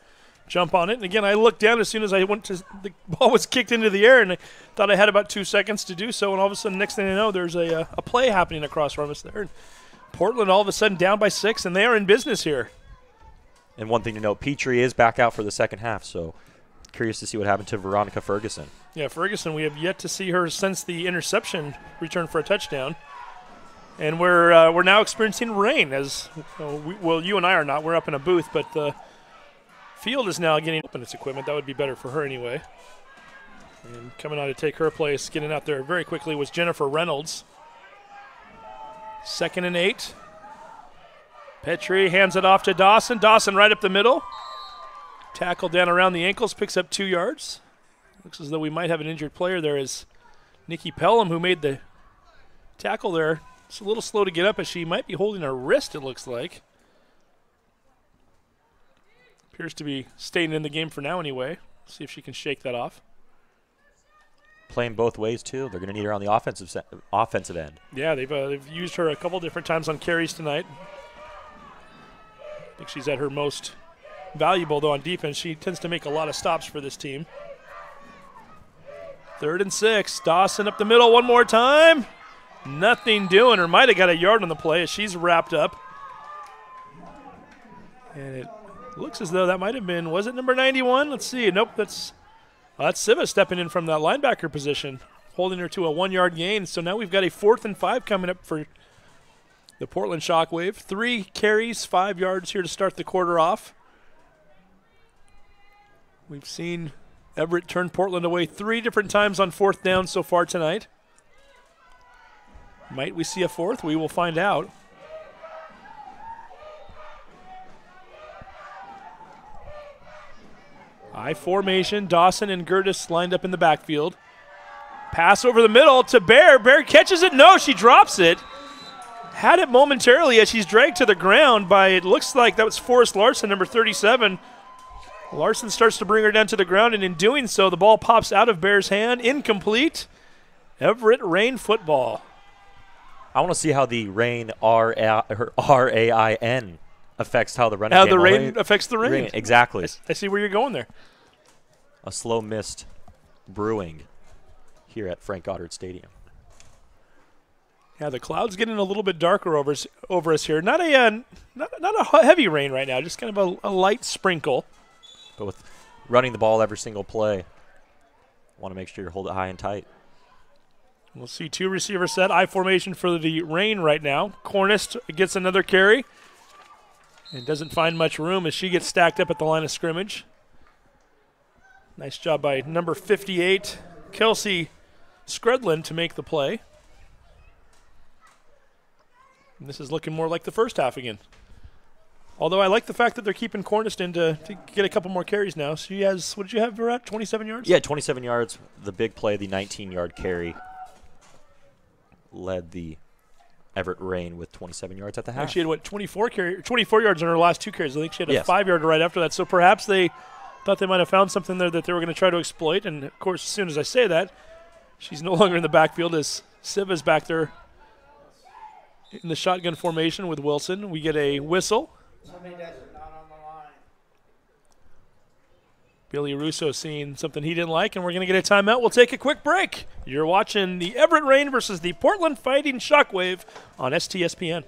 jump on it. And again, I looked down as soon as I went to the ball was kicked into the air, and I thought I had about 2 seconds to do so. And all of a sudden, next thing I know, there's a play happening across from us there. And Portland all of a sudden down by 6, and they are in business here. And one thing to note, Petrie is back out for the second half, so curious to see what happened to Veronica Ferguson. Yeah, Ferguson, we have yet to see her since the interception return for a touchdown. And we're now experiencing rain as, well, you and I are not. We're up in a booth, but the field is now getting up in its equipment. That would be better for her anyway. And coming on to take her place, getting out there very quickly, was Jennifer Reynolds. 2nd and 8. Petrie hands it off to Dawson. Dawson right up the middle. Tackle down around the ankles, picks up 2 yards. Looks as though we might have an injured player there is Nikki Pelham, who made the tackle there. It's a little slow to get up as she might be holding her wrist, it looks like. Appears to be staying in the game for now anyway. See if she can shake that off. Playing both ways, too. They're going to need her on the offensive end. Yeah, they've used her a couple different times on carries tonight. I think she's at her most valuable, though, on defense. She tends to make a lot of stops for this team. 3rd and 6. Dawson up the middle one more time. Nothing doing. Or might have got a yard on the play as she's wrapped up. And it looks as though that might have been, was it number 91? Let's see. Nope, that's Siva stepping in from that linebacker position, holding her to a 1-yard gain. So now we've got a 4th and 5 coming up for the Portland Shockwave. 3 carries, 5 yards here to start the quarter off. We've seen Everett turn Portland away 3 different times on 4th down so far tonight. Might we see a 4th? We will find out. I formation. Dawson and Gertis lined up in the backfield. Pass over the middle to Bear. Bear catches it. No, she drops it. Had it momentarily as she's dragged to the ground by, it looks like that was Forrest Larson, number 37. Larson starts to bring her down to the ground, and in doing so, the ball pops out of Bear's hand. Incomplete. Everett Reign football. I want to see how the Reign, R-A-I-N, affects how the running game. How the rain affects the rain. Exactly. I see where you're going there. A slow mist brewing here at Frank Goddard Stadium. Yeah, the cloud's getting a little bit darker over us here. Not a heavy rain right now, just kind of a light sprinkle. But with running the ball every single play, want to make sure you hold it high and tight. We'll see 2 receiver set. I formation for the Reign right now. Cornish gets another carry and doesn't find much room as she gets stacked up at the line of scrimmage. Nice job by number 58, Kelsey Scredlin, to make the play. And this is looking more like the first half again. Although I like the fact that they're keeping Cornish in to get a couple more carries now. She has, what did you have her at, 27 yards? Yeah, 27 yards. The big play, the 19-yard carry, led the Everett Reign with 27 yards at the half. She had, what, 24 yards on her last 2 carries. I think she had a Yes. 5-yarder right after that. So perhaps they thought they might have found something there that they were going to try to exploit. And, of course, as soon as I say that, she's no longer in the backfield as Siva's back there in the shotgun formation with Wilson. We get a whistle. Somebody that's not on the line. Billy Russo seeing something he didn't like, and we're going to get a timeout. We'll take a quick break. You're watching the Everett Rain versus the Portland Fighting Shockwave on STSPN.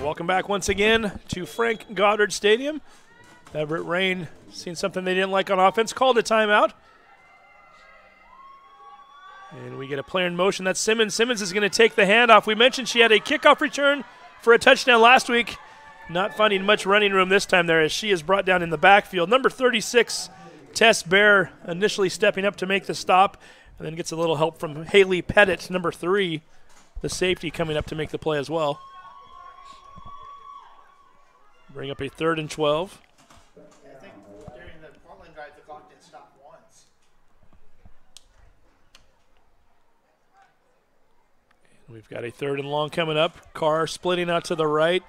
Welcome back once again to Frank Goddard Stadium. Everett Rain seen something they didn't like on offense, called a timeout. And we get a player in motion. That's Simmons. Simmons is going to take the handoff. We mentioned she had a kickoff return for a touchdown last week. Not finding much running room this time there as she is brought down in the backfield. Number 36, Tess Bear, initially stepping up to make the stop, and then gets a little help from Haley Pettit, number 3, the safety, coming up to make the play as well. Bring up a 3rd and 12. Yeah, I think during the Portland drive, the clock didn't stop once. We've got a 3rd and long coming up. Carr splitting out to the right.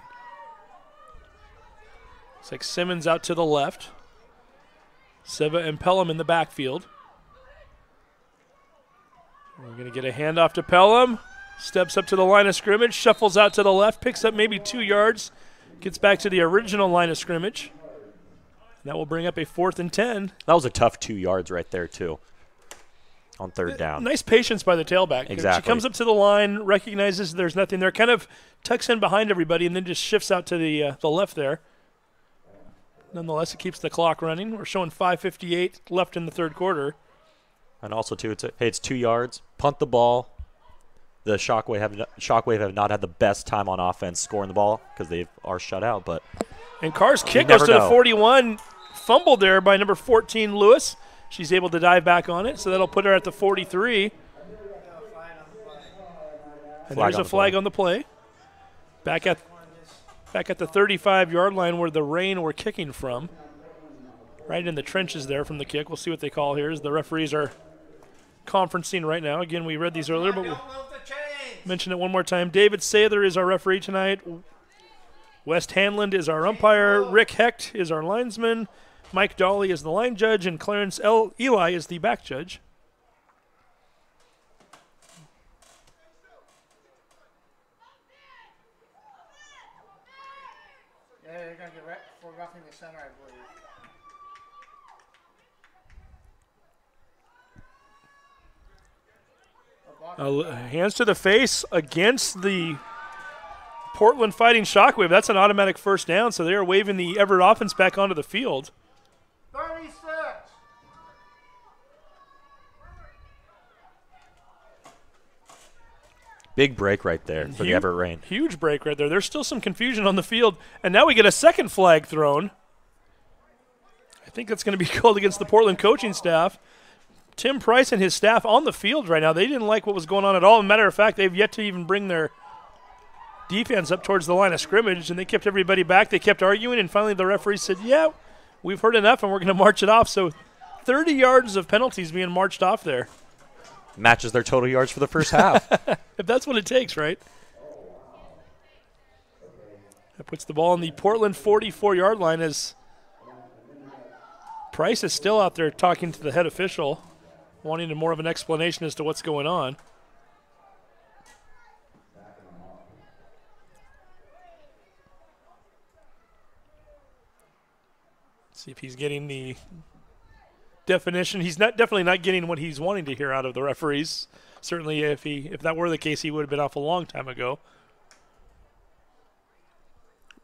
Looks like Simmons out to the left. Seva and Pelham in the backfield. We're going to get a handoff to Pelham. Steps up to the line of scrimmage, shuffles out to the left, picks up maybe 2 yards. Gets back to the original line of scrimmage. That will bring up a 4th and 10. That was a tough 2 yards right there, too, on 3rd down. Nice patience by the tailback. Exactly. She comes up to the line, recognizes there's nothing there, kind of tucks in behind everybody, and then just shifts out to the left there. Nonetheless, it keeps the clock running. We're showing 5:58 left in the 3rd quarter. And also, too, it's 2 yards. Punt the ball. The Shockwave have not had the best time on offense scoring the ball because they are shut out. And Carr's kick goes to the 41, fumbled there by number 14, Lewis. She's able to dive back on it, so that'll put her at the 43. And there's a flag on the play. Back at the 35-yard line where the Rain were kicking from. Right in the trenches there from the kick. We'll see what they call here as the referees are conferencing right now. Again, we read these earlier, but we'll mention it one more time. David Sather is our referee tonight. West Hanlon is our umpire. Rick Hecht is our linesman. Mike Dolly is the line judge, and Clarence Eli is the back judge. Yeah, they're going to get for roughing the center, I believe. Hands to the face against the Portland Fighting Shockwave. That's an automatic 1st down, so they are waving the Everett offense back onto the field. 36. Big break right there for the Everett Rain. Huge break right there. There's still some confusion on the field, and now we get a 2nd flag thrown. I think that's going to be called against the Portland coaching staff. Tim Price and his staff on the field right now, they didn't like what was going on at all. As a matter of fact, they've yet to even bring their defense up towards the line of scrimmage, and they kept everybody back. They kept arguing, and finally the referee said, yeah, we've heard enough, and we're going to march it off. So 30 yards of penalties being marched off there. Matches their total yards for the first half. If that's what it takes, right? That puts the ball on the Portland 44-yard line as Price is still out there talking to the head official, wanting more of an explanation as to what's going on. See if he's getting the definition. He's definitely not getting what he's wanting to hear out of the referees. Certainly, if that were the case, he would have been off a long time ago.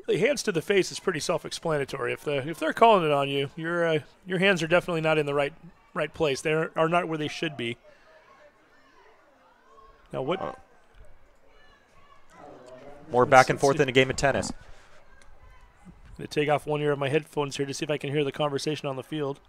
Really, hands to the face is pretty self-explanatory. If they're calling it on you, your hands are definitely not in the right place. They are not where they should be. Now what? More back and forth in a game of tennis. I'm going to take off one ear of my headphones here to see if I can hear the conversation on the field.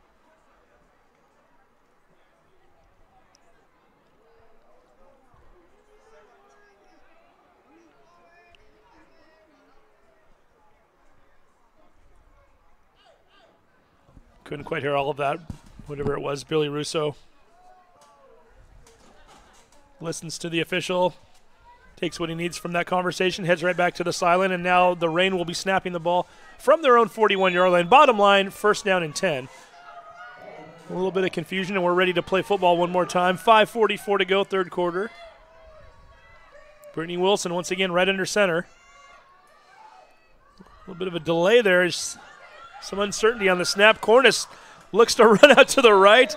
Couldn't quite hear all of that, whatever it was. Billy Russo listens to the official, takes what he needs from that conversation, heads right back to the sideline, and now the Reign will be snapping the ball from their own 41-yard line. Bottom line, first down and 10. A little bit of confusion, and we're ready to play football one more time. 5:44 to go, third quarter. Brittany Wilson once again right under center. A little bit of a delay there. There's some uncertainty on the snap. Cornish looks to run out to the right.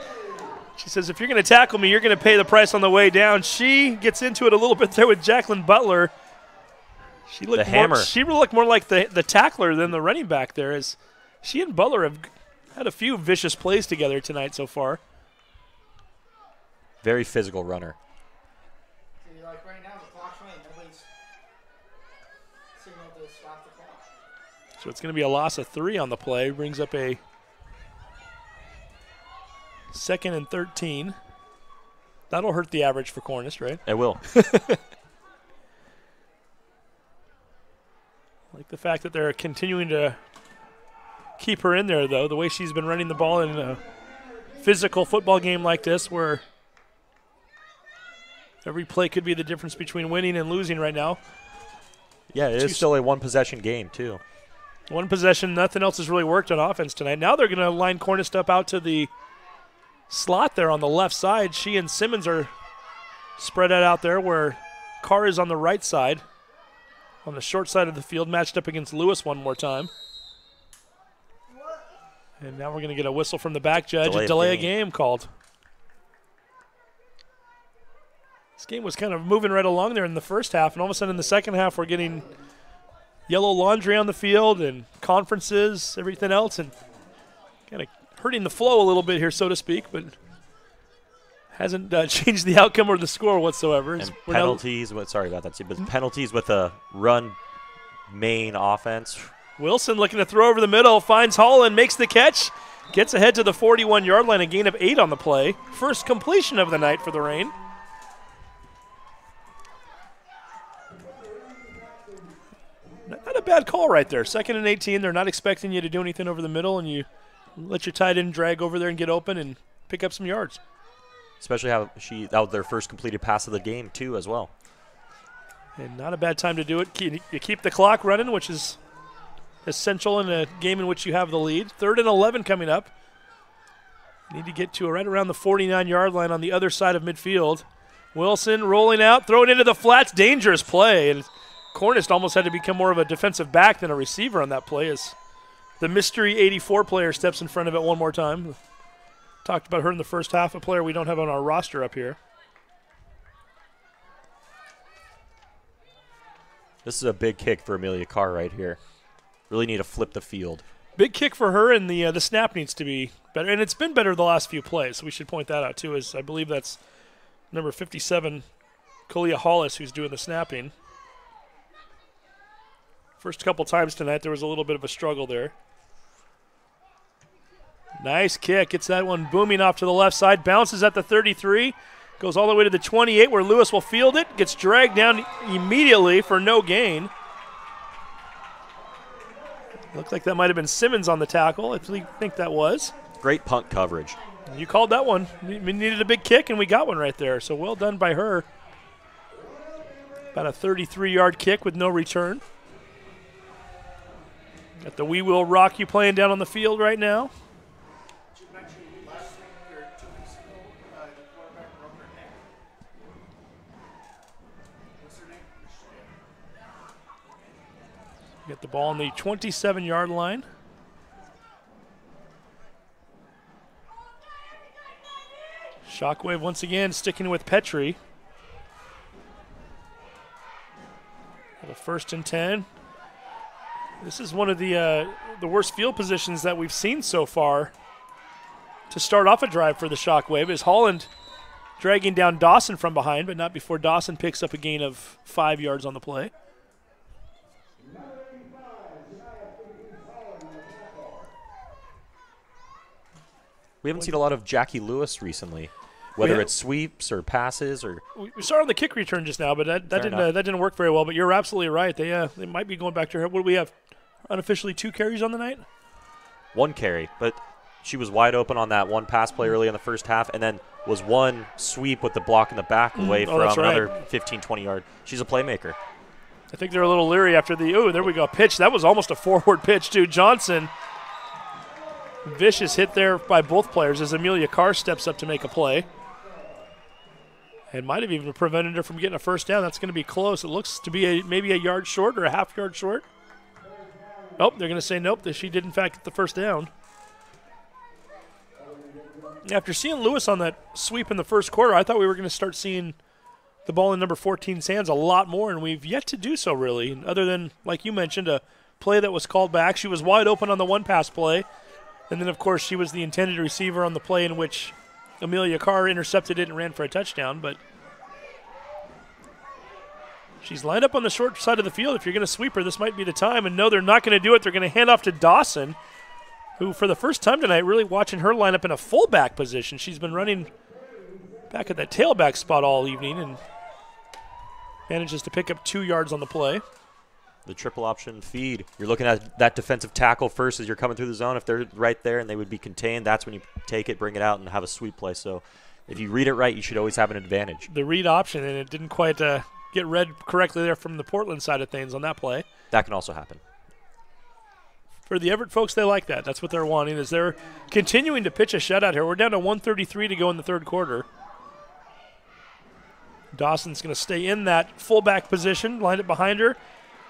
She says, if you're going to tackle me, you're going to pay the price on the way down. She gets into it a little bit there with Jacqueline Butler. She looked she looked more like the tackler than the running back there, as she and Butler have had a few vicious plays together tonight so far. Very physical runner. Like right now, the clock's running. Nobody's signaled to stop the clock. So it's going to be a loss of 3 on the play. Brings up a 2nd and 13. That'll hurt the average for Cornish, right? It will. Like the fact that they're continuing to keep her in there, though, the way she's been running the ball in a physical football game like this, where every play could be the difference between winning and losing right now. Yeah, it is still a one-possession game, too. One possession, nothing else has really worked on offense tonight. Now they're going to line Cornish up out to the slot there on the left side. She and Simmons are spread out there, where Carr is on the right side, on the short side of the field, matched up against Lewis one more time. And now we're going to get a whistle from the back judge, a delay of game called. This game was kind of moving right along there in the first half, and all of a sudden in the second half we're getting yellow laundry on the field and conferences, everything else, and kind of hurting the flow a little bit here, so to speak, but hasn't changed the outcome or the score whatsoever. And penalties, sorry about that, but penalties with a run main offense. Wilson looking to throw over the middle, finds Holland, makes the catch, gets ahead to the 41-yard line, a gain of 8 on the play. First completion of the night for the Reign. Not a bad call right there. 2nd and 18. They're not expecting you to do anything over the middle, and you let your tight end drag over there and get open and pick up some yards. Especially how that was their first completed pass of the game, too, as well. And not a bad time to do it. You keep the clock running, which is essential in a game in which you have the lead. 3rd and 11 coming up. Need to get to right around the 49-yard line on the other side of midfield. Wilson rolling out, throwing into the flats. Dangerous play. And Cornish almost had to become more of a defensive back than a receiver on that play, as the mystery 84 player steps in front of it one more time. Talked about her in the first half, a player we don't have on our roster up here. This is a big kick for Amelia Carr right here. Really need to flip the field. Big kick for her, and the snap needs to be better. And it's been better the last few plays, so we should point that out too, as I believe that's number 57, Kalia Hollis, who's doing the snapping. First couple times tonight, there was a little bit of a struggle there. Nice kick. Gets that one booming off to the left side. Bounces at the 33. Goes all the way to the 28, where Lewis will field it. Gets dragged down immediately for no gain. Looked like that might have been Simmons on the tackle, if we think that was. Great punt coverage. You called that one. We needed a big kick, and we got one right there. So well done by her. About a 33-yard kick with no return. Got the We Will Rock You playing down on the field right now. Get the ball on the 27-yard line. Shockwave once again sticking with Petrie. The 1st and 10. This is one of the worst field positions that we've seen so far to start off a drive for the Shockwave, is Holland dragging down Dawson from behind, but not before Dawson picks up a gain of 5 yards on the play. We haven't seen a lot of Jackie Lewis recently, whether it's sweeps or passes or. We saw her on the kick return just now, but that didn't work very well. But you're absolutely right. They might be going back to her. What do we have? Unofficially 2 carries on the night? 1 carry, but She was wide open on that one pass play early in the first half, and then was one sweep with the block in the back away from another 15, 20 yard. She's a playmaker. I think they're a little leery after the, oh, there we go, pitch. That was almost a forward pitch to Johnson. Vicious hit there by both players as Amelia Carr steps up to make a play. It might have even prevented her from getting a first down. That's going to be close. It looks to be maybe a yard short or a half yard short. Oh, they're going to say nope, that she did in fact get the first down. After seeing Lewis on that sweep in the first quarter, I thought we were going to start seeing the ball in number 14's hands a lot more, and we've yet to do so really, other than, like you mentioned, a play that was called back. She was wide open on the one-pass play, and then, of course, she was the intended receiver on the play in which Amelia Carr intercepted it and ran for a touchdown, but she's lined up on the short side of the field. If you're going to sweep her, this might be the time, and no, they're not going to do it. They're going to hand off to Dawson, who for the first time tonight, really watching her line up in a fullback position. She's been running back at that tailback spot all evening and manages to pick up 2 yards on the play. The triple option feed. You're looking at that defensive tackle first as you're coming through the zone. If they're right there and they would be contained, that's when you take it, bring it out, and have a sweep play. So if you read it right, you should always have an advantage. The read option, and it didn't quite get read correctly there from the Portland side of things on that play. That can also happen. For the Everett folks, they like that. That's what they're wanting, is they're continuing to pitch a shutout here. We're down to 1:33 to go in the third quarter. Dawson's going to stay in that fullback position, lined up behind her.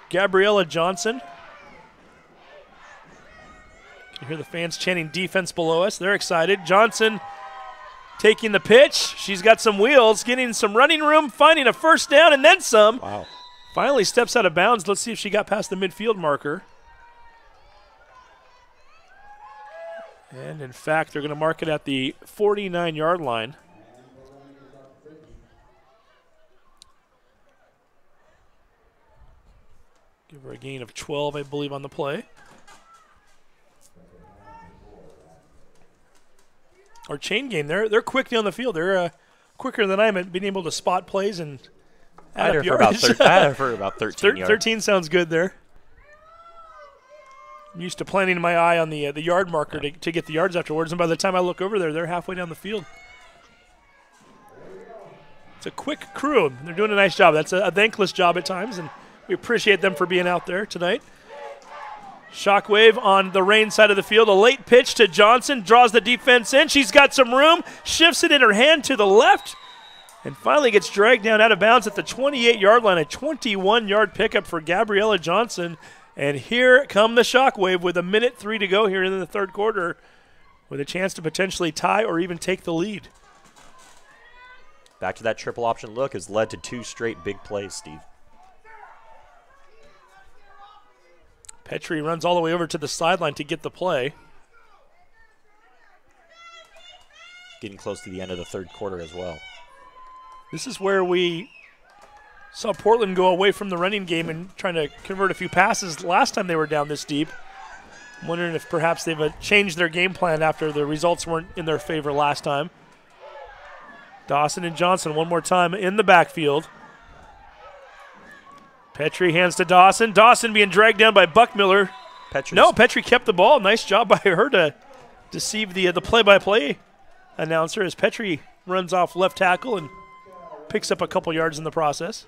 Gabriella Johnson. You hear the fans chanting defense below us. They're excited. Johnson taking the pitch. She's got some wheels, getting some running room, finding a first down, and then some. Wow. Finally steps out of bounds. Let's see if she got past the midfield marker. And, in fact, they're going to mark it at the 49-yard line. Give her a gain of 12, I believe, on the play. Or chain game. They're quick down the field. They're quicker than I am at being able to spot plays and add up yards. I had her for about 13 yards. 13 sounds good there. I'm used to planting my eye on the yard marker to get the yards afterwards, and by the time I look over there, they're halfway down the field. It's a quick crew. They're doing a nice job. That's a thankless job at times, and we appreciate them for being out there tonight. Shockwave on the rain side of the field. A late pitch to Johnson. Draws the defense in. She's got some room. Shifts it in her hand to the left. And finally gets dragged down out of bounds at the 28-yard line. A 21-yard pickup for Gabriella Johnson. And here come the Shockwave with 1:03 to go here in the third quarter, with a chance to potentially tie or even take the lead. Back to that triple option look has led to 2 straight big plays, Steve. Petrie runs all the way over to the sideline to get the play. Getting close to the end of the third quarter as well. This is where we saw Portland go away from the running game and trying to convert a few passes last time they were down this deep. I'm wondering if perhaps they've changed their game plan after the results weren't in their favor last time. Dawson and Johnson one more time in the backfield. Petrie hands to Dawson. Dawson being dragged down by Buckmiller. Petrie kept the ball. Nice job by her to deceive the play-by-play announcer as Petrie runs off left tackle and picks up a couple yards in the process.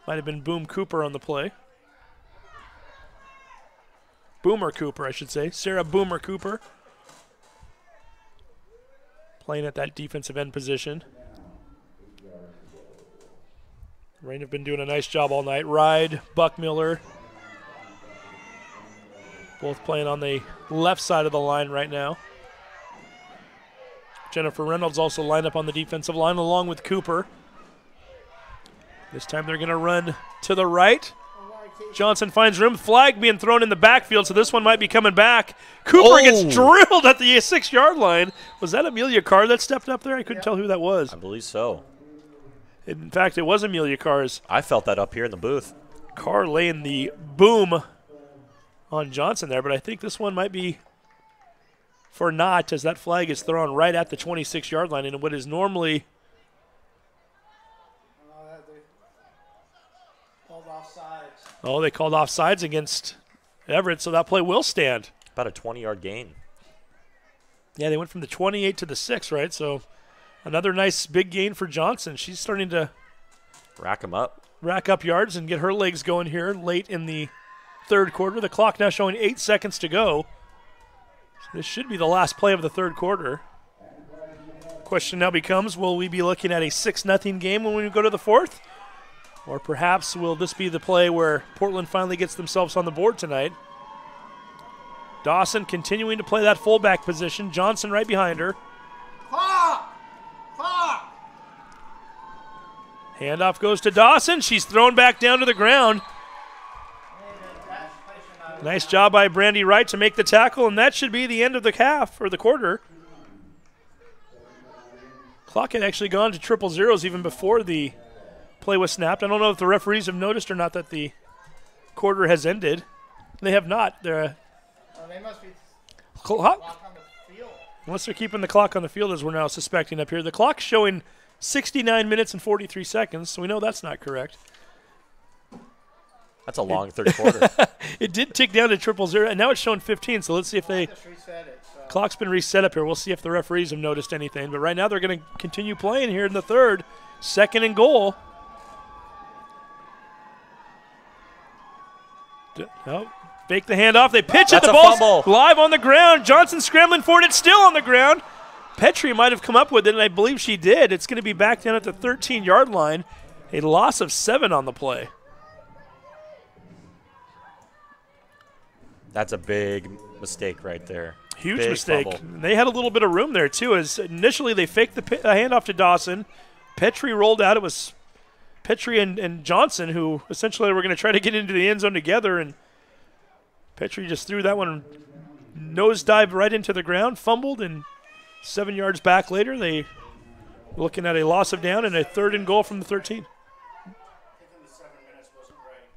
Might have been Boom Cooper on the play. Boomer Cooper, I should say. Sarah Boomer Cooper. Playing at that defensive end position. Rain have been doing a nice job all night. Ride, Buckmiller. Both playing on the left side of the line right now. Jennifer Reynolds also lined up on the defensive line along with Cooper. This time they're going to run to the right. Johnson finds room. Flag being thrown in the backfield, so this one might be coming back. Cooper gets drilled at the 6-yard line. Was that Amelia Carr that stepped up there? I couldn't tell who that was. I believe so. In fact, it was Amelia Carr's. I felt that up here in the booth. Carr laying the boom on Johnson there, but I think this one might be for naught as that flag is thrown right at the 26-yard line in what is normally Called offsides. Oh, they called offsides against Everett, so that play will stand. About a 20-yard gain. Yeah, they went from the 28 to the 6, right? So another nice big gain for Johnson. She's starting to Rack him up. rack up yards and get her legs going here late in the third quarter. The clock now showing 8 seconds to go. So this should be the last play of the third quarter. Question now becomes, will we be looking at a 6-0 game when we go to the fourth? Or perhaps will this be the play where Portland finally gets themselves on the board tonight? Dawson continuing to play that fullback position. Johnson right behind her. Handoff goes to Dawson. She's thrown back down to the ground. Nice job by Brandy Wright to make the tackle, and that should be the end of the half, or the quarter. Clock had actually gone to triple zeros even before the play was snapped. I don't know if the referees have noticed or not that the quarter has ended. They have not. They must be Clock, on the field. unless they're keeping the clock on the field, as we're now suspecting up here. The clock's showing 69 minutes and 43 seconds, so we know that's not correct. That's a long third quarter. It did tick down to triple zero, and now it's showing 15, so let's see if they... Just reset it. So. Clock's been reset up here. We'll see if the referees have noticed anything. But right now they're going to continue playing here in the third. 2nd and goal. No. Fake the handoff. They pitch it. That's The a ball's fumble. live on the ground. Johnson scrambling for it. It's still on the ground. Petrie might have come up with it, and I believe she did. It's going to be back down at the 13-yard line. A loss of 7 on the play. That's a big mistake right there. Huge Big mistake. fumble. They had a little bit of room there, too, as initially they faked the handoff to Dawson. Petrie rolled out. It was Petrie and Johnson who essentially were going to try to get into the end zone together, and Petrie just threw that one nosedive right into the ground, fumbled, and 7 yards back later, they were looking at a loss of down and a 3rd and goal from the 13. Thinking the 7 minutes wasn't right.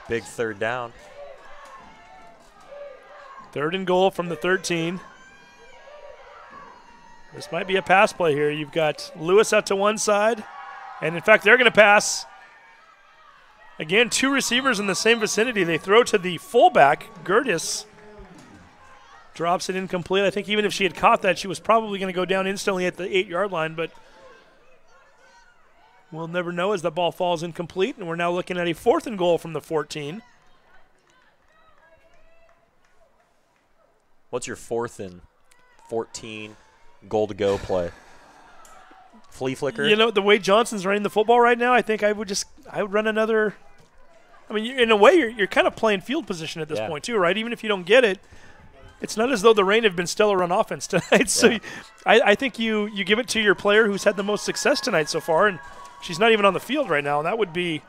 Big third down. 3rd and goal from the 13. This might be a pass play here. You've got Lewis out to one side, and in fact, they're going to pass. Again, 2 receivers in the same vicinity. They throw to the fullback, Gertis. Drops it incomplete. I think even if she had caught that, she was probably going to go down instantly at the 8-yard line, but we'll never know as the ball falls incomplete, and we're now looking at a 4th and goal from the 14. What's your 4th and 14 goal-to-go play? Flea flicker? You know, the way Johnson's running the football right now, I think I would run another. I mean, in a way, you're kind of playing field position at this point too, right? Even if you don't get it, it's not as though the Reign have been stellar on offense tonight. So I think you give it to your player who's had the most success tonight so far, and she's not even on the field right now, and that would be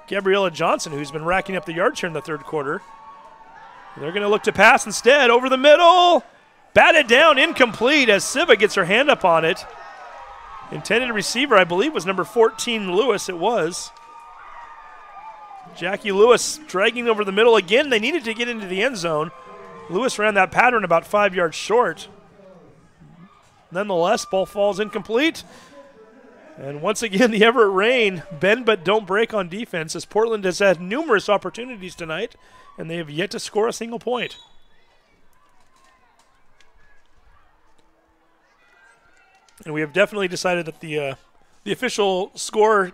Gabriella Johnson, who's been racking up the yards here in the third quarter. They're going to look to pass instead over the middle. Batted down, incomplete as Siva gets her hand up on it. Intended receiver, I believe, was number 14, Lewis. It was. Jackie Lewis dragging over the middle again. They needed to get into the end zone. Lewis ran that pattern about 5 yards short. Nonetheless, ball falls incomplete. And once again, the Everett Reign bend but don't break on defense, as Portland has had numerous opportunities tonight, and they have yet to score a single point. And we have definitely decided that the official score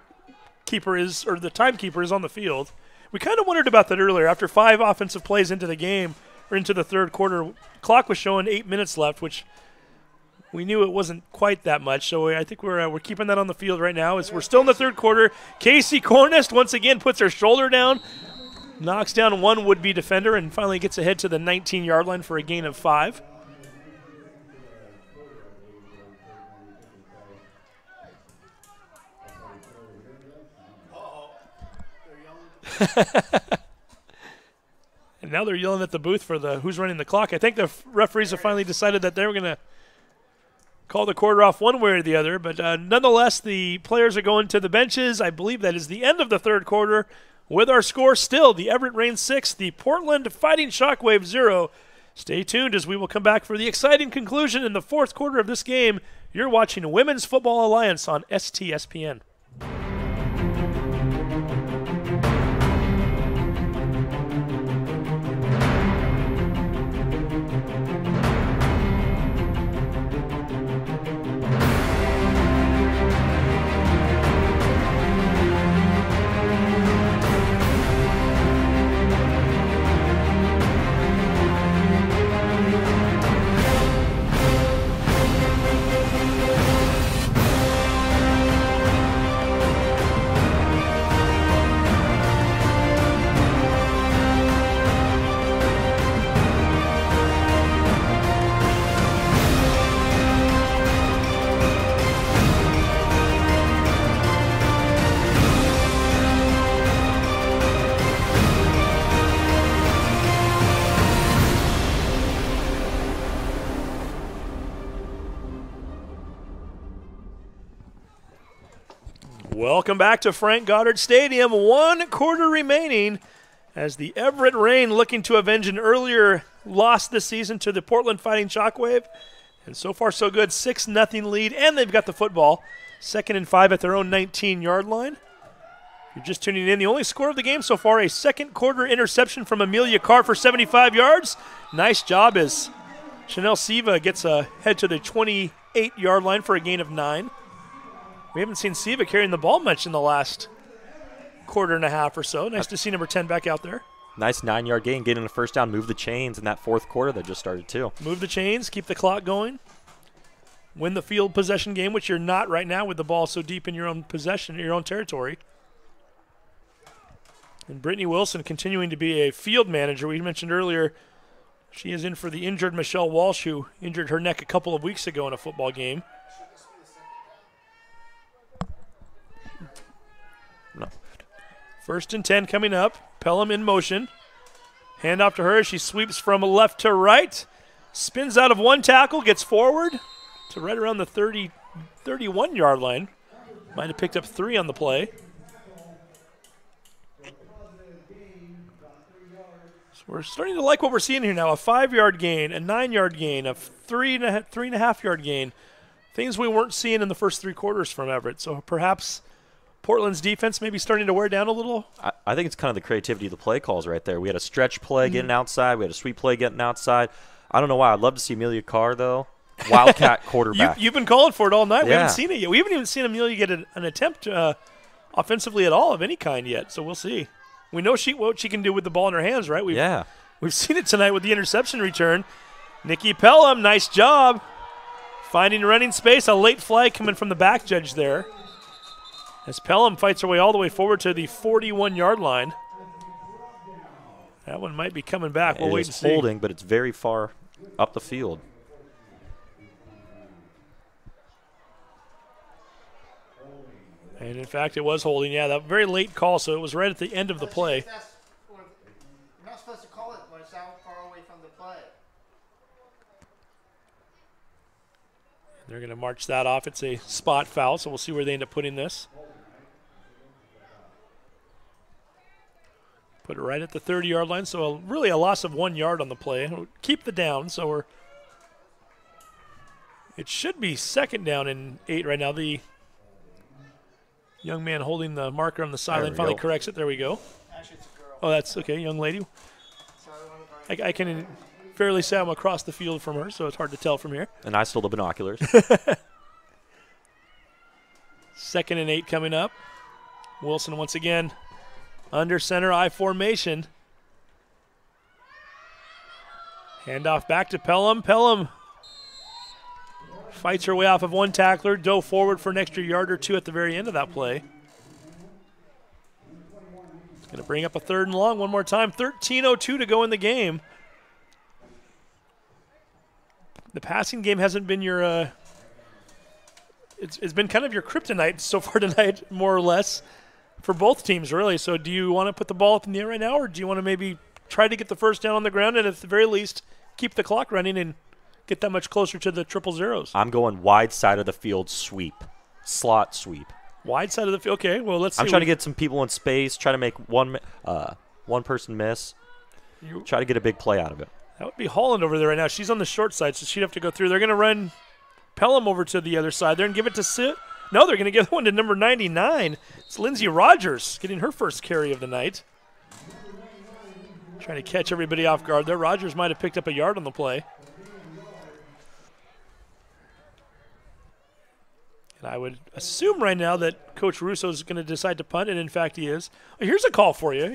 keeper is, or the timekeeper is on the field. We kind of wondered about that earlier. After 5 offensive plays into the game, or into the third quarter, clock was showing 8 minutes left, which we knew it wasn't quite that much. So I think we're keeping that on the field right now as we're still in the third quarter. Casey Cornest once again puts her shoulder down, knocks down one would-be defender, and finally gets ahead to the 19-yard line for a gain of 5. And now they're yelling at the booth for the who's running the clock. I think the referees have finally decided that they were going to call the quarter off one way or the other. But nonetheless, the players are going to the benches. I believe that is the end of the third quarter with our score still the Everett Reign 6, the Portland Fighting Shockwave 0. Stay tuned as we will come back for the exciting conclusion in the fourth quarter of this game You're watching Women's Football Alliance on STSPN. Welcome back to Frank Goddard Stadium. 1 quarter remaining as the Everett Rain looking to avenge an earlier loss this season to the Portland Fighting Shockwave. And so far so good, 6-0 lead, and they've got the football. 2nd and 5 at their own 19-yard line. If you're just tuning in, the only score of the game so far, a second quarter interception from Amelia Carr for 75 yards. Nice job as Chanel Siva gets ahead to the 28-yard line for a gain of 9. We haven't seen Siva carrying the ball much in the last quarter and a half or so. Nice to see number 10 back out there. Nice 9-yard gain, getting a first down, move the chains in that fourth quarter that just started too. Move the chains, keep the clock going. Win the field possession game, which you're not right now with the ball so deep in your own possession, your own territory. And Brittany Wilson continuing to be a field manager. We mentioned earlier she is in for the injured Michelle Walsh, who injured her neck a couple of weeks ago in a football game. No. 1st and 10 coming up. Pelham in motion. Hand off to her as she sweeps from left to right. Spins out of one tackle, gets forward to right around the 31-yard line. Might have picked up 3 on the play. So we're starting to like what we're seeing here now. A 5-yard gain, a 9-yard gain, a 3.5-yard gain. Things we weren't seeing in the first 3 quarters from Everett. So perhaps Portland's defense maybe starting to wear down a little. I think it's kind of the creativity of the play calls right there. We had a stretch play getting outside. We had a sweep play getting outside. I don't know why. I'd love to see Amelia Carr, though. Wildcat quarterback. You've been calling for it all night. We Yeah. haven't seen it yet. We haven't even seen Amelia get an attempt offensively at all of any kind yet, so we'll see. We know what she can do with the ball in her hands, right? We've seen it tonight with the interception return. Nikki Pelham, nice job. Finding running space, a late flag coming from the back judge there. As Pelham fights her way all the way forward to the 41-yard line. That one might be coming back. We'll wait and see. It's holding, but it's very far up the field. And, in fact, it was holding. Yeah, that very late call, so it was right at the end of the play. You're not supposed to call it when it's out far away from the play. They're going to march that off. It's a spot foul, so we'll see where they end up putting this. Put it right at the 30-yard line, so really a loss of 1 yard on the play. It'll keep the down, so it should be 2nd down and 8 right now. The young man holding the marker on the sideline finally corrects it. There we go. Actually, it's a girl. Oh, that's okay, young lady. Sorry, I can fairly say I'm across the field from her, so it's hard to tell from here. And I stole the binoculars. 2nd and 8 coming up. Wilson once again under center I formation. Handoff back to Pelham. Pelham fights her way off of one tackler, dove forward for an extra yard or 2 at the very end of that play. It's going to bring up a 3rd and long one more time. 13:02 to go in the game. The passing game hasn't been your it's been kind of your kryptonite so far tonight, more or less, for both teams, really. So do you want to put the ball up in the air right now, or do you want to maybe try to get the first down on the ground and at the very least keep the clock running and get that much closer to the 000s? I'm going wide side of the field sweep, slot sweep. Wide side of the field. Okay, well, let's see. I'm trying to get some people in space, try to make one person miss, try to get a big play out of it. That would be Holland over there right now. She's on the short side, so she'd have to go through. They're going to run Pelham over to the other side there and give it to No, they're going to give the one to number 99. It's Lindsey Rogers getting her first carry of the night. Trying to catch everybody off guard there. Rogers might have picked up a yard on the play. And I would assume right now that Coach Russo is going to decide to punt, and in fact he is. Oh, here's a call for you.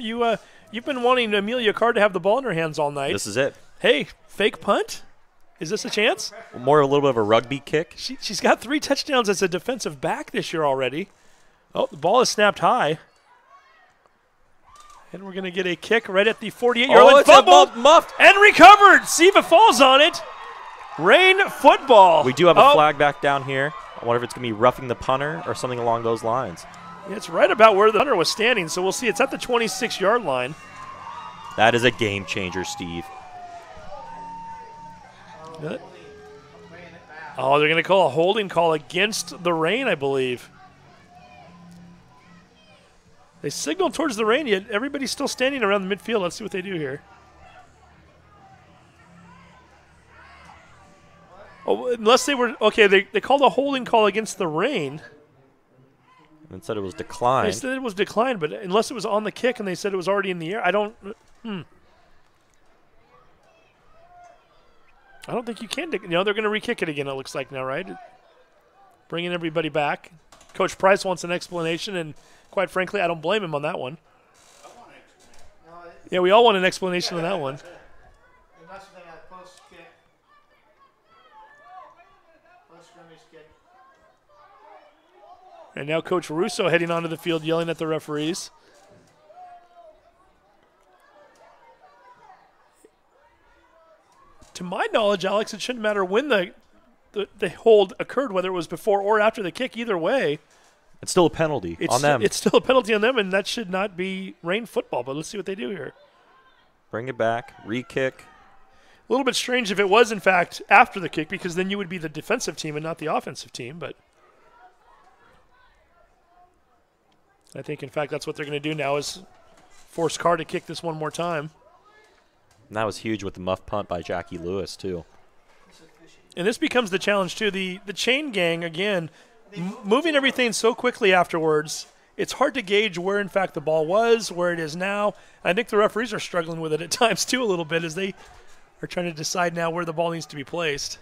You've been wanting Amelia Carr to have the ball in her hands all night. This is it. Hey, fake punt? Is this a chance? More a little bit of a rugby kick. She's got 3 touchdowns as a defensive back this year already. Oh, the ball is snapped high. And we're going to get a kick right at the 48-yard line. Fumbled muffed and recovered. Siva falls on it. Rain football. We do have a flag back down here. I wonder if it's going to be roughing the punter or something along those lines. It's right about where the punter was standing, so we'll see. It's at the 26-yard line. That is a game changer, Steve. Oh, they're going to call a holding call against the Rain, I believe. They signaled towards the Rain, yet everybody's still standing around the midfield. Let's see what they do here. Oh, unless they were – okay, they called a holding call against the Rain. And said it was declined. They said it was declined, but unless it was on the kick and they said it was already in the air, I don't I don't think you can. They're going to re-kick it again, it looks like now, right? Bringing everybody back. Coach Price wants an explanation, and quite frankly, I don't blame him on that one. Yeah, we all want an explanation on that one. And now Coach Russo heading onto the field yelling at the referees. To my knowledge, Alex, it shouldn't matter when the hold occurred, whether it was before or after the kick. Either way, it's still a penalty on them. It's still a penalty on them, and that should not be Rain football. But let's see what they do here. Bring it back, re-kick. A little bit strange if it was, in fact, after the kick, because then you would be the defensive team and not the offensive team. But I think, in fact, that's what they're going to do now is force Carr to kick this one more time. And that was huge with the muff punt by Jackie Lewis, too. And this becomes the challenge, too. The chain gang, again, moving everything so quickly afterwards, it's hard to gauge where, in fact, the ball was, where it is now. I think the referees are struggling with it at times, too, a little bit, as they are trying to decide now where the ball needs to be placed.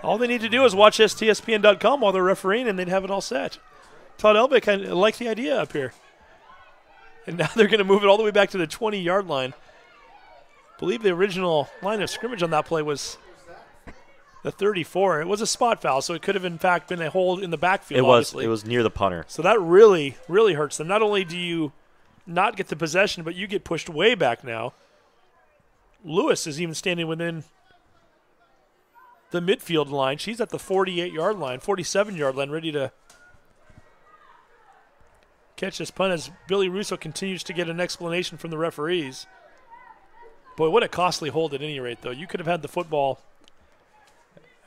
All they need to do is watch STSPN.com while they're refereeing, and they'd have it all set. Todd Elbick, I like the idea up here. And now they're going to move it all the way back to the 20-yard line. I believe the original line of scrimmage on that play was the 34. It was a spot foul, so it could have, in fact, been a hold in the backfield, obviously. It was near the punter. So that really, really hurts them. Not only do you not get the possession, but you get pushed way back now. Lewis is even standing within the midfield line. She's at the 48-yard line, 47-yard line, ready to catch this punt as Billy Russo continues to get an explanation from the referees. Boy, what a costly hold at any rate, though. You could have had the football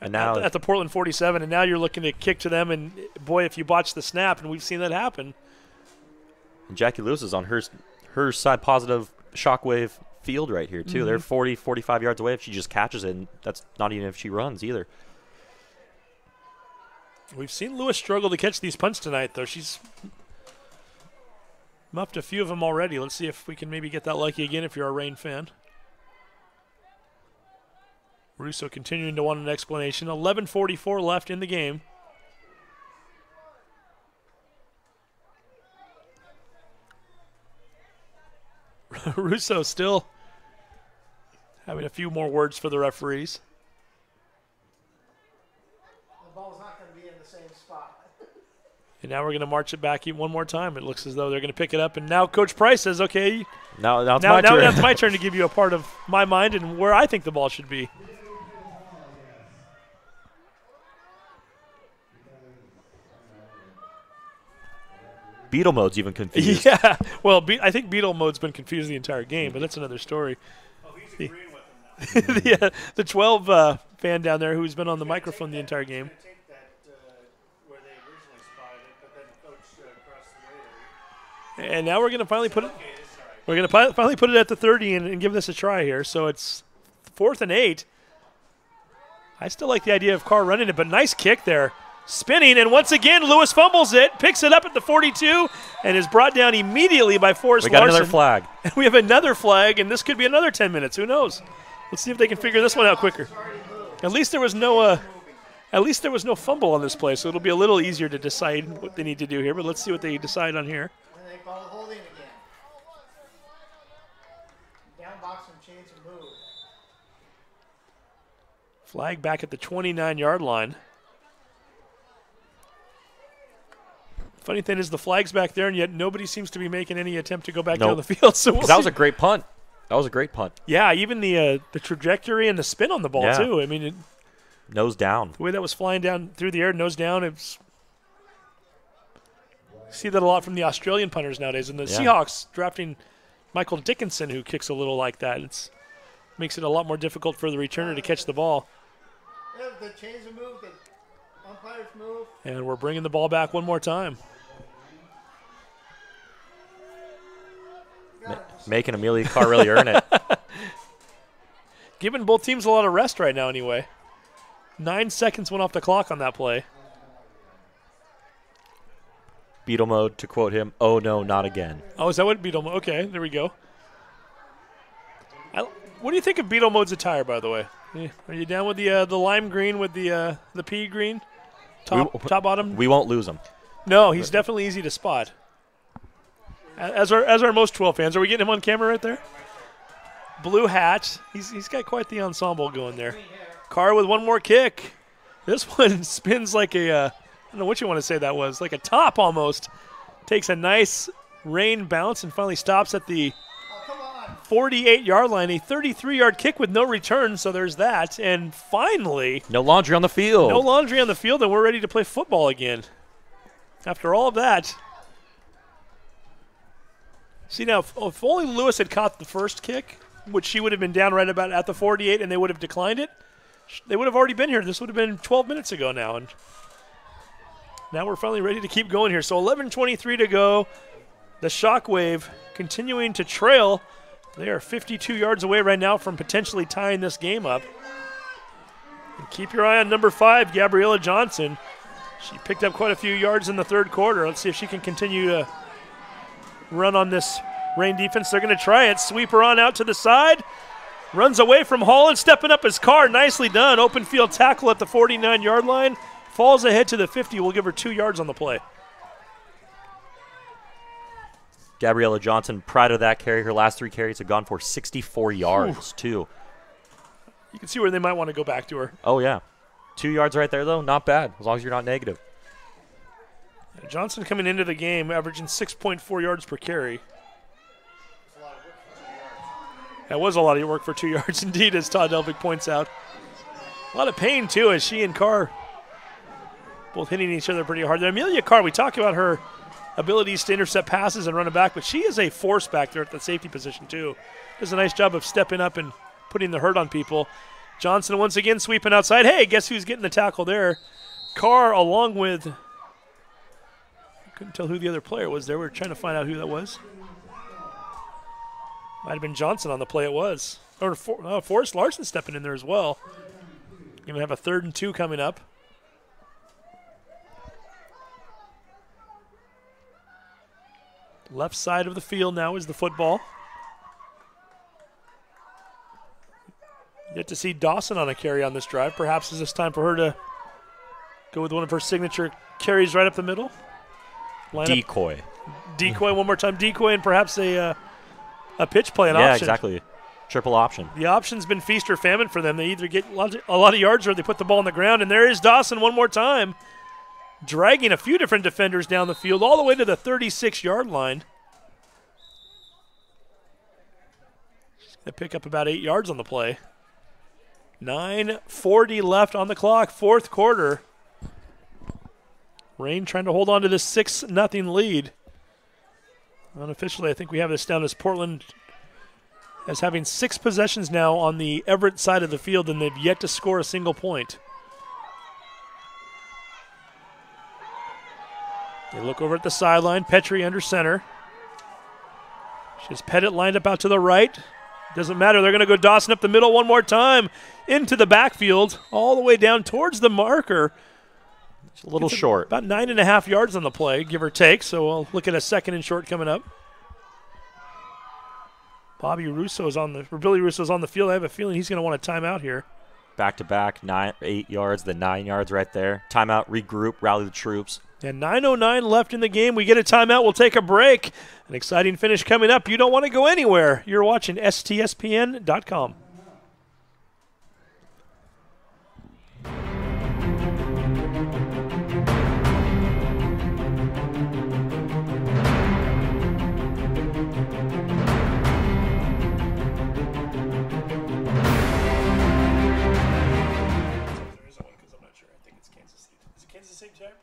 and now at the Portland 47, and now you're looking to kick to them, and boy, if you botch the snap, and we've seen that happen. And Jackie Lewis is on her side positive Shockwave field right here, too. They're 40, 45 yards away if she just catches it, and that's not even if she runs either. We've seen Lewis struggle to catch these punts tonight, though. She's muffed a few of them already. Let's see if we can maybe get that lucky again if you're a Rain fan. Russo continuing to want an explanation. 11:44 left in the game. Russo still having a few more words for the referees. The ball's not going to be in the same spot. And now we're going to march it back one more time. It looks as though they're going to pick it up. And now Coach Price says, okay, now it's my turn. Now it's my turn to give you a part of my mind and where I think the ball should be. Beetle mode's even confused. Yeah, well, I think Beetle mode's been confused the entire game, but that's another story. Oh, he's agreeing with them now. The 12 fan down there who's been on the microphone the entire game. Take that where they originally spotted it, but then Coach crossed the radar. And now we're going to finally put it. Okay, it's all right. We're going to finally put it at the 30 and give this a try here. So it's 4th and 8. I still like the idea of Carr running it, but nice kick there. Spinning, and once again, Lewis fumbles it, picks it up at the 42, and is brought down immediately by Forrest We got Larson. another flag. And we have another flag, and this could be another 10 minutes. Who knows? Let's see if they can figure this one out quicker. At least there was no fumble on this play, so it'll be a little easier to decide what they need to do here. But let's see what they decide on here. And they call holding again. Down box and change and move. Flag back at the 29-yard line. Funny thing is the flag's back there, and yet nobody seems to be making any attempt to go back down the field. So we'll that was see. a great punt. That was a great punt. Yeah, even the trajectory and the spin on the ball, too. I mean, nose down. The way that was flying down through the air, nose down, it's see that a lot from the Australian punters nowadays. And the Seahawks drafting Michael Dickinson, who kicks a little like that. It makes it a lot more difficult for the returner to catch the ball. Yeah, the chains have moved, the umpires move. And we're bringing the ball back one more time. Making Amelia Carr really earn it. Giving both teams a lot of rest right now anyway. 9 seconds went off the clock on that play. Beetle mode, to quote him, "Oh no, not again." Oh, is that what Beetle mode? Okay, there we go. What do you think of Beetle mode's attire, by the way? Are you down with the lime green with the pea green? Top bottom? We won't lose him. No, he's definitely easy to spot. As are most 12 fans. Are we getting him on camera right there? Blue hat. He's got quite the ensemble going there. Carr with one more kick. This one spins like I don't know what you want to say that was, like a top almost. Takes a nice rain bounce and finally stops at the 48-yard line. A 33-yard kick with no return, so there's that. And finally, no laundry on the field. No laundry on the field, and we're ready to play football again. After all of that. See, now, if only Lewis had caught the first kick, which she would have been down right about at the 48, and they would have declined it, they would have already been here. This would have been 12 minutes ago now. And now we're finally ready to keep going here. So 11:23 to go. The Shockwave continuing to trail. They are 52 yards away right now from potentially tying this game up. And keep your eye on number 5, Gabriella Johnson. She picked up quite a few yards in the third quarter. Let's see if she can continue to run on this rain defense. They're going to try it. Sweep her on out to the side. Runs away from Holland. Stepping up his Carr. Nicely done. Open field tackle at the 49-yard line. Falls ahead to the 50. We'll give her 2 yards on the play. Gabriella Johnson, proud of that carry. Her last 3 carries have gone for 64 yards, too. You can see where they might want to go back to her. Oh, yeah. 2 yards right there, though. Not bad, as long as you're not negative. Johnson coming into the game, averaging 6.4 yards per carry. That was a lot of work for 2 yards, indeed, as Todd Delvig points out. A lot of pain, too, as she and Carr both hitting each other pretty hard. Amelia Carr, we talk about her abilities to intercept passes and run it back, but she is a force back there at the safety position, too. Does a nice job of stepping up and putting the hurt on people. Johnson once again sweeping outside. Hey, guess who's getting the tackle there? Carr along with... Couldn't tell who the other player was there. We were trying to find out who that was. Might have been Johnson on the play. It was. Or Forrest Larson stepping in there as well. Going to have a 3rd and 2 coming up. Left side of the field now is the football. Yet to see Dawson on a carry on this drive. Perhaps is this time for her to go with one of her signature carries right up the middle. Decoy. Decoy one more time. Decoy and perhaps a pitch play, an yeah, option. Yeah, exactly. Triple option. The option's been feast or famine for them. They either get a lot of yards or they put the ball on the ground. And there is Dawson one more time, dragging a few different defenders down the field all the way to the 36-yard line. She's going to pick up about 8 yards on the play. 9:40 left on the clock, fourth quarter. Rain trying to hold on to this 6-0 lead. Unofficially, I think we have this down as Portland as having 6 possessions now on the Everett side of the field, and they've yet to score a single point. They look over at the sideline. Petrie under center. She has Pettit lined up out to the right. Doesn't matter. They're going to go Dawson up the middle one more time into the backfield, all the way down towards the marker. It's a little short. About 9.5 yards on the play, give or take. So we'll look at a 2nd and short coming up. Billy Russo's on the field. I have a feeling he's going to want a timeout here. Back-to-back, 8 yards, then 9 yards right there. Timeout, regroup, rally the troops. And 9:09 left in the game. We get a timeout. We'll take a break. An exciting finish coming up. You don't want to go anywhere. You're watching STSPN.com.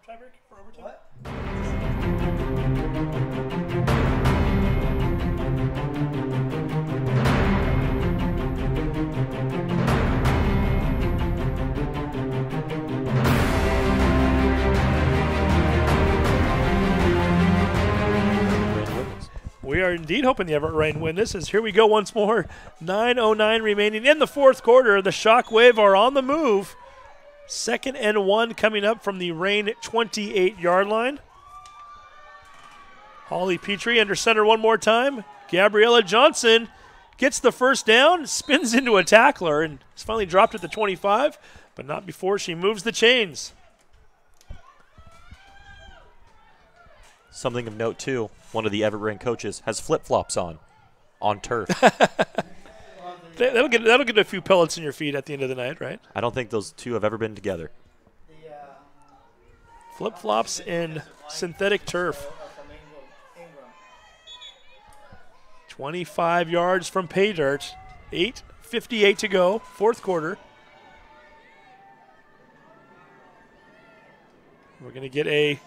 Tiebreak for overtime? What? We are indeed hoping the Everett Rain win this. As here we go once more. 9:09 remaining in the 4th quarter. The Shockwave are on the move. 2nd and 1 coming up from the Rain 28-yard line. Holly Petrie under center one more time. Gabriella Johnson gets the first down, spins into a tackler, and is finally dropped at the 25, but not before she moves the chains. Something of note, too, one of the Everett Rain coaches has flip-flops on turf. That'll get a few pellets in your feet at the end of the night, right? I don't think those two have ever been together. Flip-flops and synthetic turf. 25 yards from pay dirt. 8:58 to go, 4th quarter. We're going to get a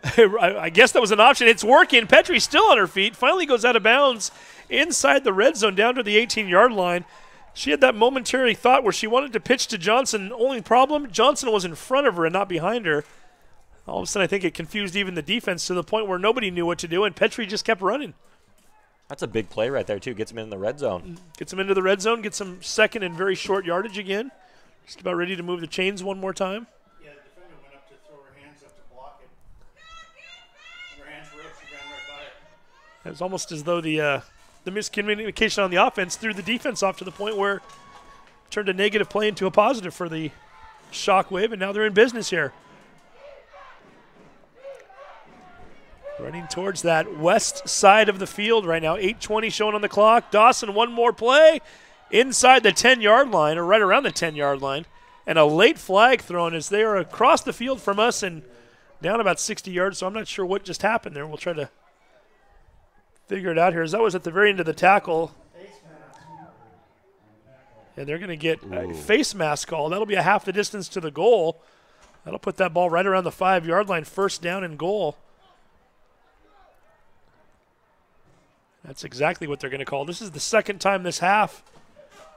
I guess that was an option. It's working. Petrie's still on her feet. Finally goes out of bounds inside the red zone down to the 18-yard line. She had that momentary thought where she wanted to pitch to Johnson. Only problem, Johnson was in front of her and not behind her. All of a sudden, I think it confused even the defense to the point where nobody knew what to do, and Petrie just kept running. That's a big play right there, too. Gets him in the red zone. Gets him into the red zone, gets some 2nd and very short yardage again. Just about ready to move the chains one more time. Yeah, the defender went up to throw her hands up to block it. And her hands were up, she ran right by it. It was almost as though the miscommunication on the offense threw the defense off to the point where it turned a negative play into a positive for the Shockwave, and now they're in business here. Running towards that west side of the field right now. 8:20 showing on the clock. Dawson, one more play inside the 10-yard line, or right around the 10-yard line. And a late flag thrown as they are across the field from us and down about 60 yards. So I'm not sure what just happened there. We'll try to figure it out here. As that was at the very end of the tackle. And they're going to get a face mask call. That'll be a half the distance to the goal. That'll put that ball right around the 5-yard line, 1st down and goal. That's exactly what they're going to call. This is the 2nd time this half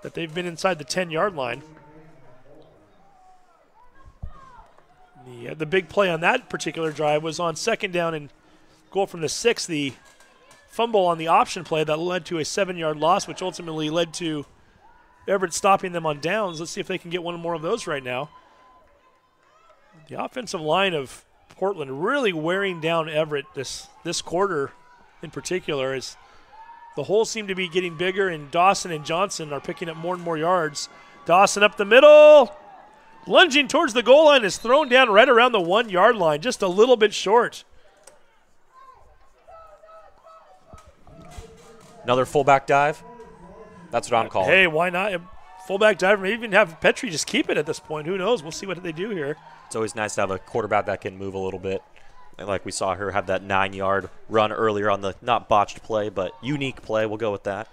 that they've been inside the 10-yard line. The big play on that particular drive was on 2nd down and goal from the 6. The fumble on the option play that led to a 7-yard loss, which ultimately led to Everett stopping them on downs. Let's see if they can get one more of those right now. The offensive line of Portland really wearing down Everett this quarter in particular, as the holes seem to be getting bigger, and Dawson and Johnson are picking up more and more yards. Dawson up the middle, lunging towards the goal line, is thrown down right around the 1-yard line, just a little bit short. Another fullback dive. That's what I'm calling. Hey, why not? Fullback dive, maybe even have Petrie just keep it at this point. Who knows? We'll see what they do here. It's always nice to have a quarterback that can move a little bit. And like we saw her have that 9-yard run earlier on the not botched play, but unique play. We'll go with that.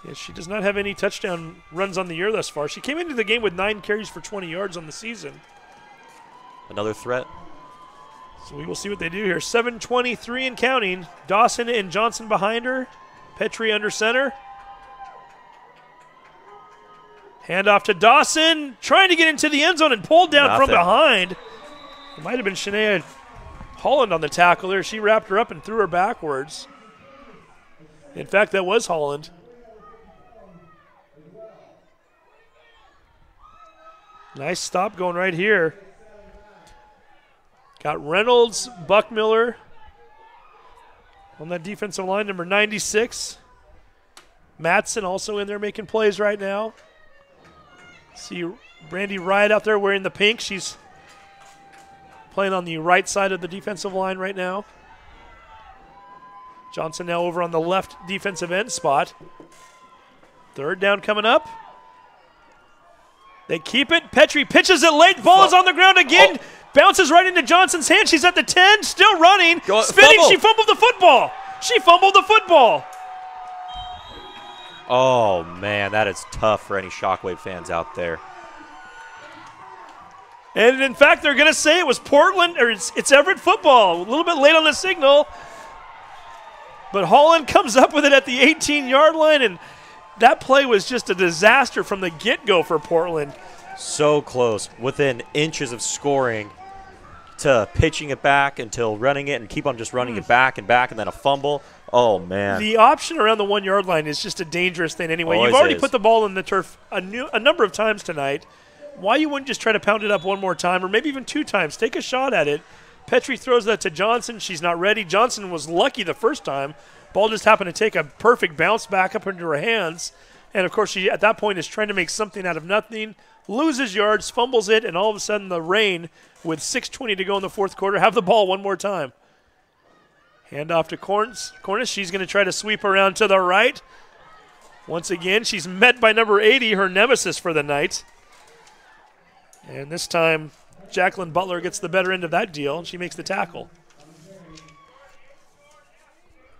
Yeah, she does not have any touchdown runs on the year thus far. She came into the game with 9 carries for 20 yards on the season. Another threat. So we will see what they do here. 7:23 and counting. Dawson and Johnson behind her. Petrie under center. Handoff to Dawson, trying to get into the end zone and pulled down from behind. It might have been Shania Holland on the tackle there. She wrapped her up and threw her backwards. In fact, that was Holland. Nice stop going right here. Got Reynolds, Buckmiller on that defensive line, number 96. Matson also in there making plays right now. See Brandy Wright out there wearing the pink. She's playing on the right side of the defensive line right now. Johnson now over on the left defensive end spot. Third down coming up. They keep it. Petrie pitches it late. Ball is on the ground again. Oh. Bounces right into Johnson's hand. She's at the 10, still running. Spinning. Fumble. She fumbled the football. She fumbled the football. Oh, man, that is tough for any Shockwave fans out there. And, in fact, they're going to say it was Portland, or it's Everett football. A little bit late on the signal. But Holland comes up with it at the 18-yard line, and that play was just a disaster from the get-go for Portland. So close, within inches of scoring, to pitching it back until running it and keep on just running it back, and then a fumble. Oh, man. The option around the 1 yard line is just a dangerous thing anyway. Always. You've already put the ball in the turf a number of times tonight. Why you wouldn't just try to pound it up one more time or maybe even 2 times? Take a shot at it. Petrie throws that to Johnson. She's not ready. Johnson was lucky the first time. Ball just happened to take a perfect bounce back up into her hands. And, of course, she at that point is trying to make something out of nothing. Loses yards, fumbles it, and all of a sudden the Rain, with 6:20 to go in the fourth quarter, have the ball one more time. Hand off to Cornish. She's going to try to sweep around to the right. Once again, she's met by number 80, her nemesis for the night. And this time, Jacqueline Butler gets the better end of that deal, and she makes the tackle.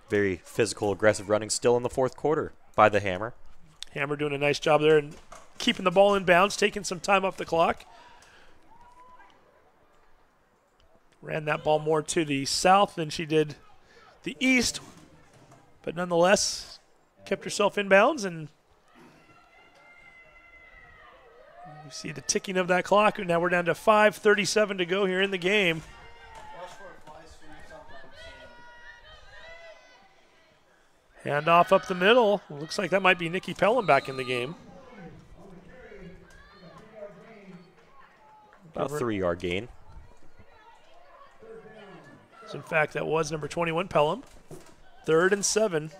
Very physical, aggressive running still in the fourth quarter by the Hammer. Hammer doing a nice job there and keeping the ball in bounds, taking some time off the clock. Ran that ball more to the south than she did the east, but nonetheless kept herself in bounds, and you see the ticking of that clock, and now we're down to 5:37 to go here in the game. Handoff up the middle. Looks like that might be Nikki Pelham back in the game. About a 3-yard gain. So in fact, that was number 21, Pelham. 3rd and 7.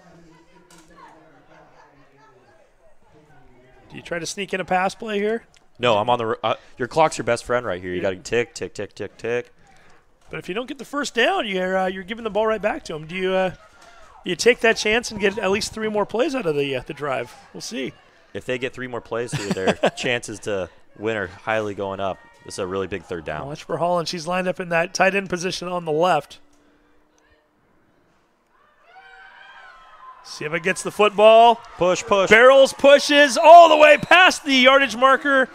Do you try to sneak in a pass play here? No, I'm on the your clock's your best friend right here. You got to tick, tick, tick, tick, tick. But if you don't get the first down, you're giving the ball right back to him. Do you take that chance and get at least 3 more plays out of the drive? We'll see. If they get 3 more plays here, their chances to win are highly going up. This is a really big 3rd down. Watch for Holland. She's lined up in that tight end position on the left. See if it gets the football. Push, push. Barrels, pushes all the way past the yardage marker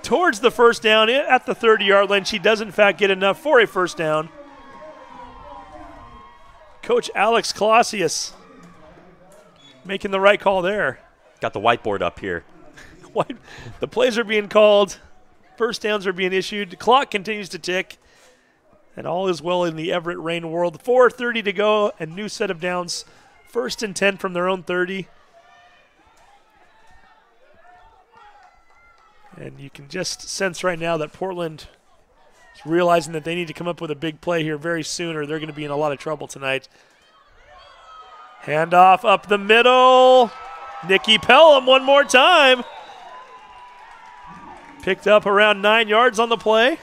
towards the first down at the 30-yard line. She does, in fact, get enough for a first down. Coach Alex Clausius making the right call there. Got the whiteboard up here. The plays are being called. First downs are being issued. The clock continues to tick. And all is well in the Everett Rain world. 4:30 to go, and new set of downs. 1st and 10 from their own 30. And you can just sense right now that Portland is realizing that they need to come up with a big play here very soon, or they're going to be in a lot of trouble tonight. Handoff up the middle. Nikki Pelham one more time. Picked up around 9 yards on the play.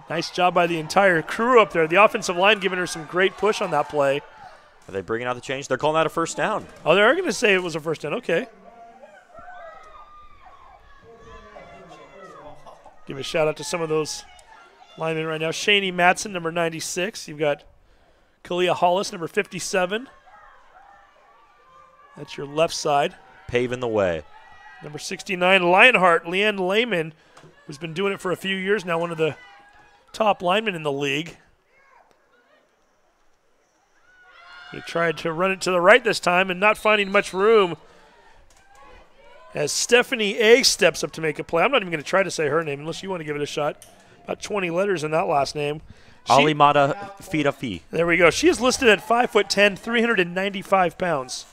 Nice job by the entire crew up there. The offensive line giving her some great push on that play. Are they bringing out the change? They're calling that a first down. Oh, they are going to say it was a first down. Okay. Give a shout out to some of those linemen right now. Shani Matson, number 96. You've got Kalia Hollis, number 57. That's your left side. Paving the way. Number 69, Lionheart, Leanne Lehman, who's been doing it for a few years now, one of the top linemen in the league. They tried to run it to the right this time and not finding much room as Stephanie A. steps up to make a play. I'm not even going to try to say her name unless you want to give it a shot. About 20 letters in that last name. Alimata Fidafi. There we go. She is listed at 5'10", 395 pounds.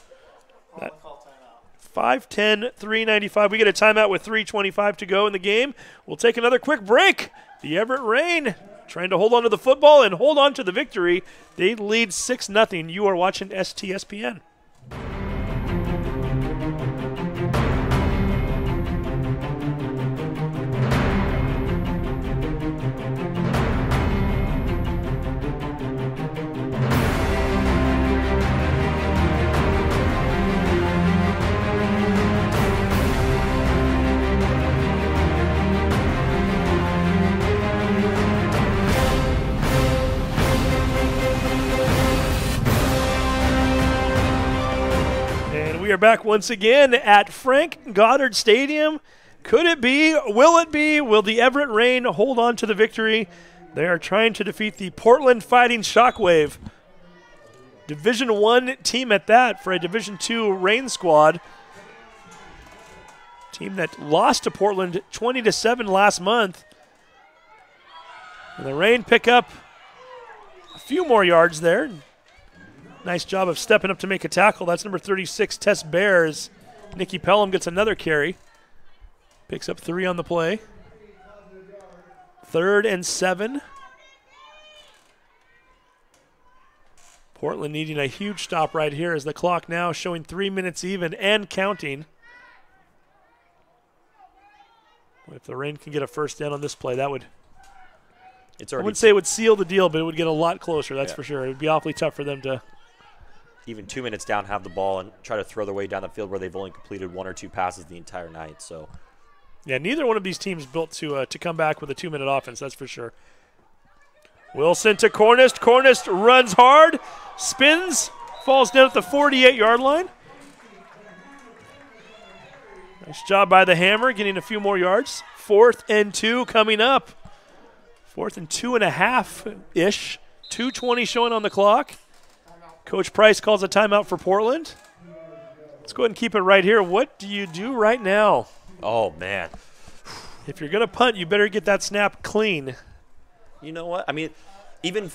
5:10, 3:95. We get a timeout with 3:25 to go in the game. We'll take another quick break. The Everett Rain trying to hold on to the football and hold on to the victory. They lead 6-0. You are watching STSPN. We are back once again at Frank Goddard Stadium. Could it be? Will it be? Will the Everett Rain hold on to the victory? They are trying to defeat the Portland Fighting Shockwave. Division I team at that for a Division II Rain squad. Team that lost to Portland 20-7 last month. And the Rain pick up a few more yards there. Nice job of stepping up to make a tackle. That's number 36, Tess Bears. Nikki Pelham gets another carry. Picks up 3 on the play. 3rd and 7. Portland needing a huge stop right here as the clock now showing 3 minutes even and counting. If the Rain can get a first down on this play, that would, I wouldn't say it would seal the deal, but it would get a lot closer, that's for sure. It would be awfully tough for them to even 2 minutes down, have the ball and try to throw their way down the field where they've only completed 1 or 2 passes the entire night. So, yeah, neither one of these teams built to come back with a 2-minute offense, that's for sure. Wilson to Cornist. Cornist runs hard, spins, falls down at the 48-yard line. Nice job by the Hammer, getting a few more yards. 4th and 2 coming up. 4th and 2.5-ish. 2:20 showing on the clock. Coach Price calls a timeout for Portland. Let's go ahead and keep it right here. What do you do right now? oh man, If you're going to punt, you better get that snap clean. you know what? I mean, even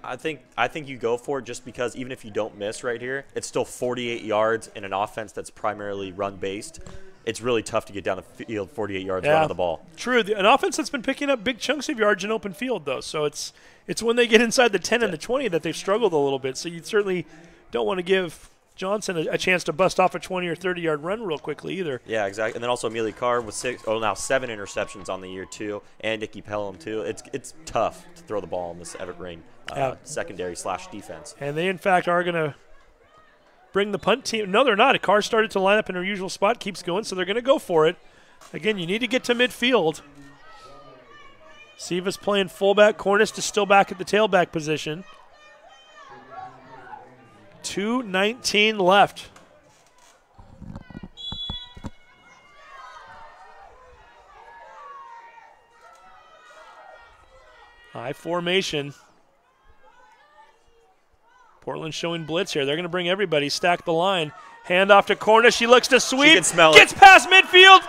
I think you go for it just because even if you don't miss right here, it's still 48 yards in an offense that's primarily run-based. It's really tough to get down the field 48 yards running the ball. True. An offense that's been picking up big chunks of yards in open field, though. So it's when they get inside the 10 and the 20 that they've struggled a little bit. So you certainly don't want to give Johnson a chance to bust off a 20 or 30-yard run real quickly either. Yeah, exactly. And then also Amelia Carr with 7 interceptions on the year too, and Nikki Pelham too. It's tough to throw the ball in this Everett Rain secondary/defense. And they, in fact, are going to bring the punt team. No, they're not. Carr started to line up in her usual spot, keeps going, so they're going to go for it. Again, you need to get to midfield. Siva's playing fullback. Cornist is still back at the tailback position. 2:19 left. High formation. Portland showing blitz here. They're going to bring everybody. Stack the line. Hand off to Cornish. She looks to sweep. She can smell Gets past midfield.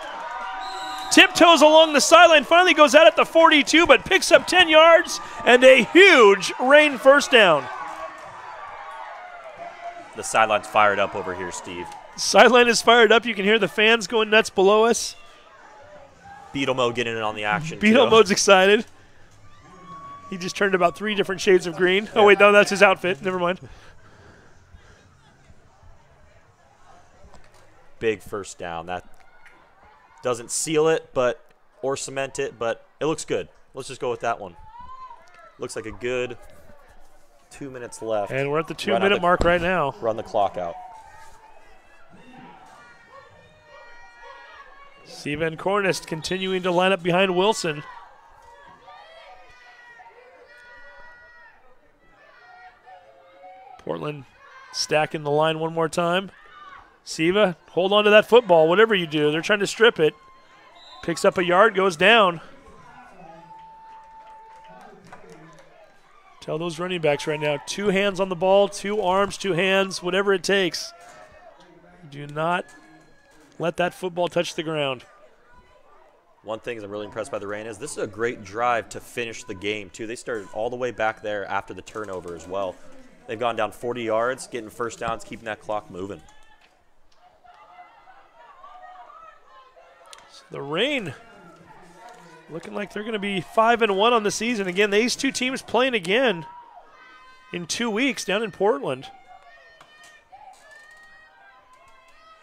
Tiptoes along the sideline. Finally goes out at the 42, but picks up 10 yards and a huge Rain first down. The sideline's fired up over here, Steve. Sideline is fired up. You can hear the fans going nuts below us. Beetle mode getting in on the action. Beetle too. mode's excited. He just turned about 3 different shades of green. Oh, wait, no, that's his outfit. Never mind. Big first down. That doesn't seal it or cement it, but it looks good. Let's just go with that one. Looks like a good 2 minutes left. And we're at the 2-minute mark right now. Run the clock out. Siva and Cornist continuing to line up behind Wilson. Portland stacking the line one more time. Siva, hold on to that football, whatever you do. They're trying to strip it. Picks up a yard, goes down. Tell those running backs right now, 2 hands on the ball, 2 arms, 2 hands, whatever it takes. Do not let that football touch the ground. One thing I'm really impressed by the Rain is this is a great drive to finish the game, too. They started all the way back there after the turnover as well. They've gone down 40 yards, getting first downs, keeping that clock moving. So the Reign looking like they're going to be 5-1 on the season. Again, these two teams playing again in 2 weeks down in Portland.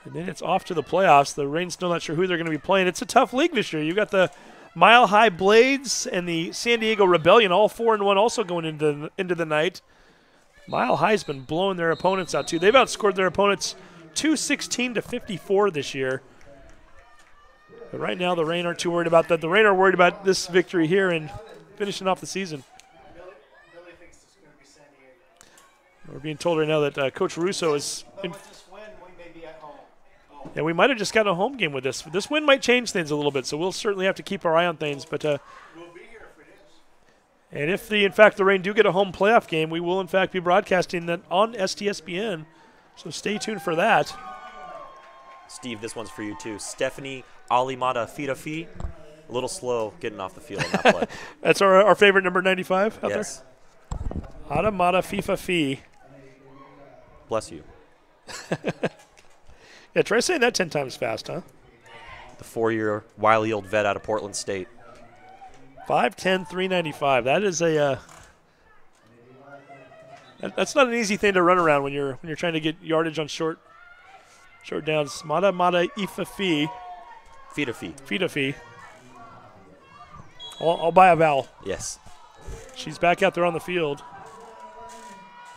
And then it's off to the playoffs. The Reign's still not sure who they're going to be playing. It's a tough league this year. You've got the Mile High Blades and the San Diego Rebellion, all 4-1 also going into the night. Mile High's been blowing their opponents out, too. They've outscored their opponents 216-54 this year. But right now, the Reign aren't too worried about that. The Reign are worried about this victory here and finishing off the season. Billy thinks it's going to be San Diego. We're being told right now that Coach Russo is But with this win, we may be at home. Oh. yeah, we might have just gotten a home game with this. This win might change things a little bit, so we'll certainly have to keep our eye on things. But We'll be here if it is. and if in fact the Reign do get a home playoff game, we will in fact be broadcasting that on STSPN. So stay tuned for that. Steve, this one's for you too. Stephanie Alimata Fidafi. A little slow getting off the field on that play. That's our favorite number 95 out Yes. there. Alimata Fifa. Bless you. Yeah, try saying that 10 times fast, huh? The 4-year wily old vet out of Portland State. 5'10", 395. That is a that's not an easy thing to run around when you're trying to get yardage on short downs. Mata Ifafi. Fidafi. I'll buy a vowel. Yes. She's back out there on the field.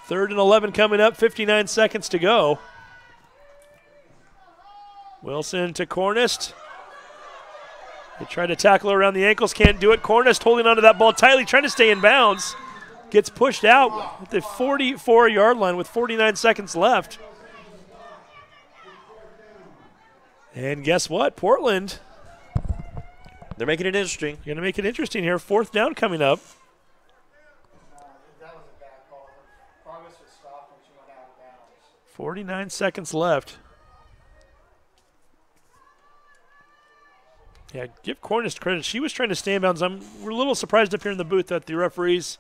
3rd and 11 coming up, 59 seconds to go. Wilson to Cornist. They try to tackle around the ankles, can't do it. Cornist holding onto that ball tightly, trying to stay in bounds. Gets pushed out at the 44-yard line with 49 seconds left. And guess what? Portland, They're making it interesting. going to make it interesting here. 4th down coming up. That was a bad call. Her progress was stopped when she went out of bounds. 49 seconds left. Yeah, give Cornist credit. She was trying to stay in bounds. We're a little surprised up here in the booth that the referees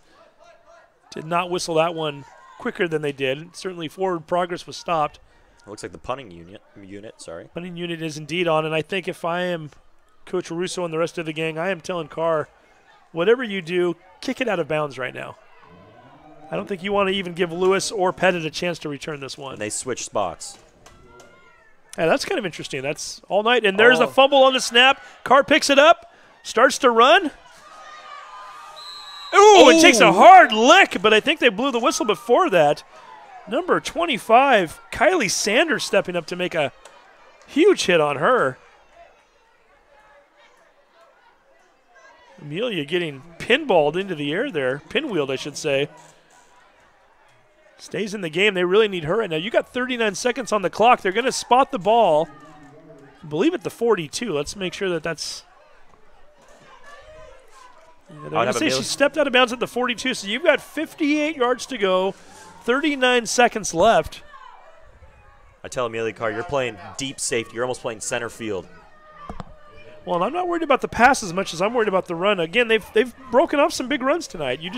did not whistle that one quicker than they did. Certainly forward progress was stopped. It looks like the punting unit. Punting unit is indeed on, and I think if I am Coach Russo and the rest of the gang, I am telling Carr, whatever you do, kick it out of bounds right now. I don't think you want to even give Lewis or Pettit a chance to return this one. And they switched spots. Yeah, that's kind of interesting. That's all night. And there's a fumble on the snap. Carr picks it up, starts to run. Ooh, it takes a hard lick, but I think they blew the whistle before that. Number 25, Kylie Sanders stepping up to make a huge hit on her. Amelia getting pinballed into the air there. Pinwheeled, I should say. Stays in the game. They really need her right now. You got 39 seconds on the clock. They're going to spot the ball. I believe at the 42. Let's make sure that that's... Yeah, they're going to say she stepped out of bounds at the 42, so you've got 58 yards to go, 39 seconds left. I tell Amelia Carr, you're playing deep safety. You're almost playing center field. Well, and I'm not worried about the pass as much as I'm worried about the run. Again, they've broken off some big runs tonight. You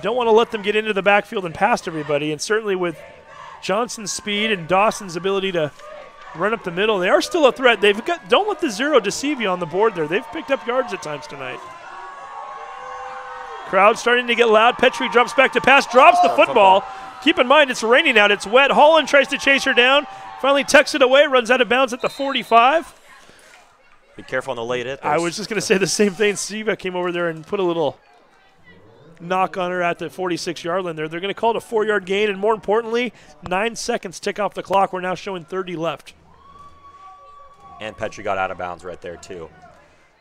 don't want to let them get into the backfield and past everybody, and certainly with Johnson's speed and Dawson's ability to run up the middle, they are still a threat. Don't let the 0 deceive you on the board there. They've picked up yards at times tonight. Crowd starting to get loud. Petrie drops back to pass, drops the football. Keep in mind, it's raining out. It's wet. Holland tries to chase her down. Finally tucks it away, runs out of bounds at the 45. Be careful on the late hit. I was just going to say the same thing. Siva came over there and put a little knock on her at the 46-yard line there. They're going to call it a 4-yard gain, and more importantly, 9 seconds tick off the clock. We're now showing 30 left. And Petrie got out of bounds right there, too.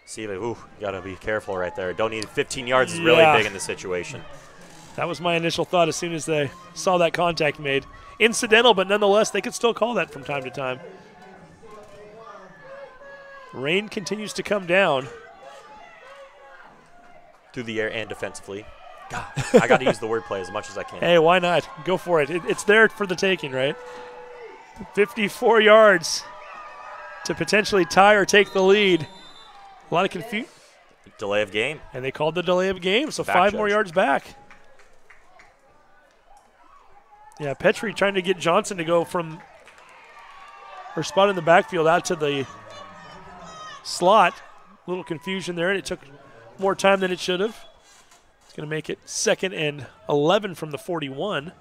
Siva, you got to be careful right there. Don't need 15 yards is really big in this situation. That was my initial thought as soon as they saw that contact made. Incidental, but nonetheless, they could still call that from time to time. Rain continues to come down. Through the air and defensively. God, I got to use the wordplay as much as I can. Hey, why not? Go for it. It's there for the taking, right? 54 yards to potentially tie or take the lead. A lot of confusion. Delay of game. And they called the delay of game, so Back 5 judge. more yards back. Yeah, Petrie trying to get Johnson to go from her spot in the backfield out to the slot. A little confusion there, and it took more time than it should have. It's going to make it 2nd and 11 from the 41.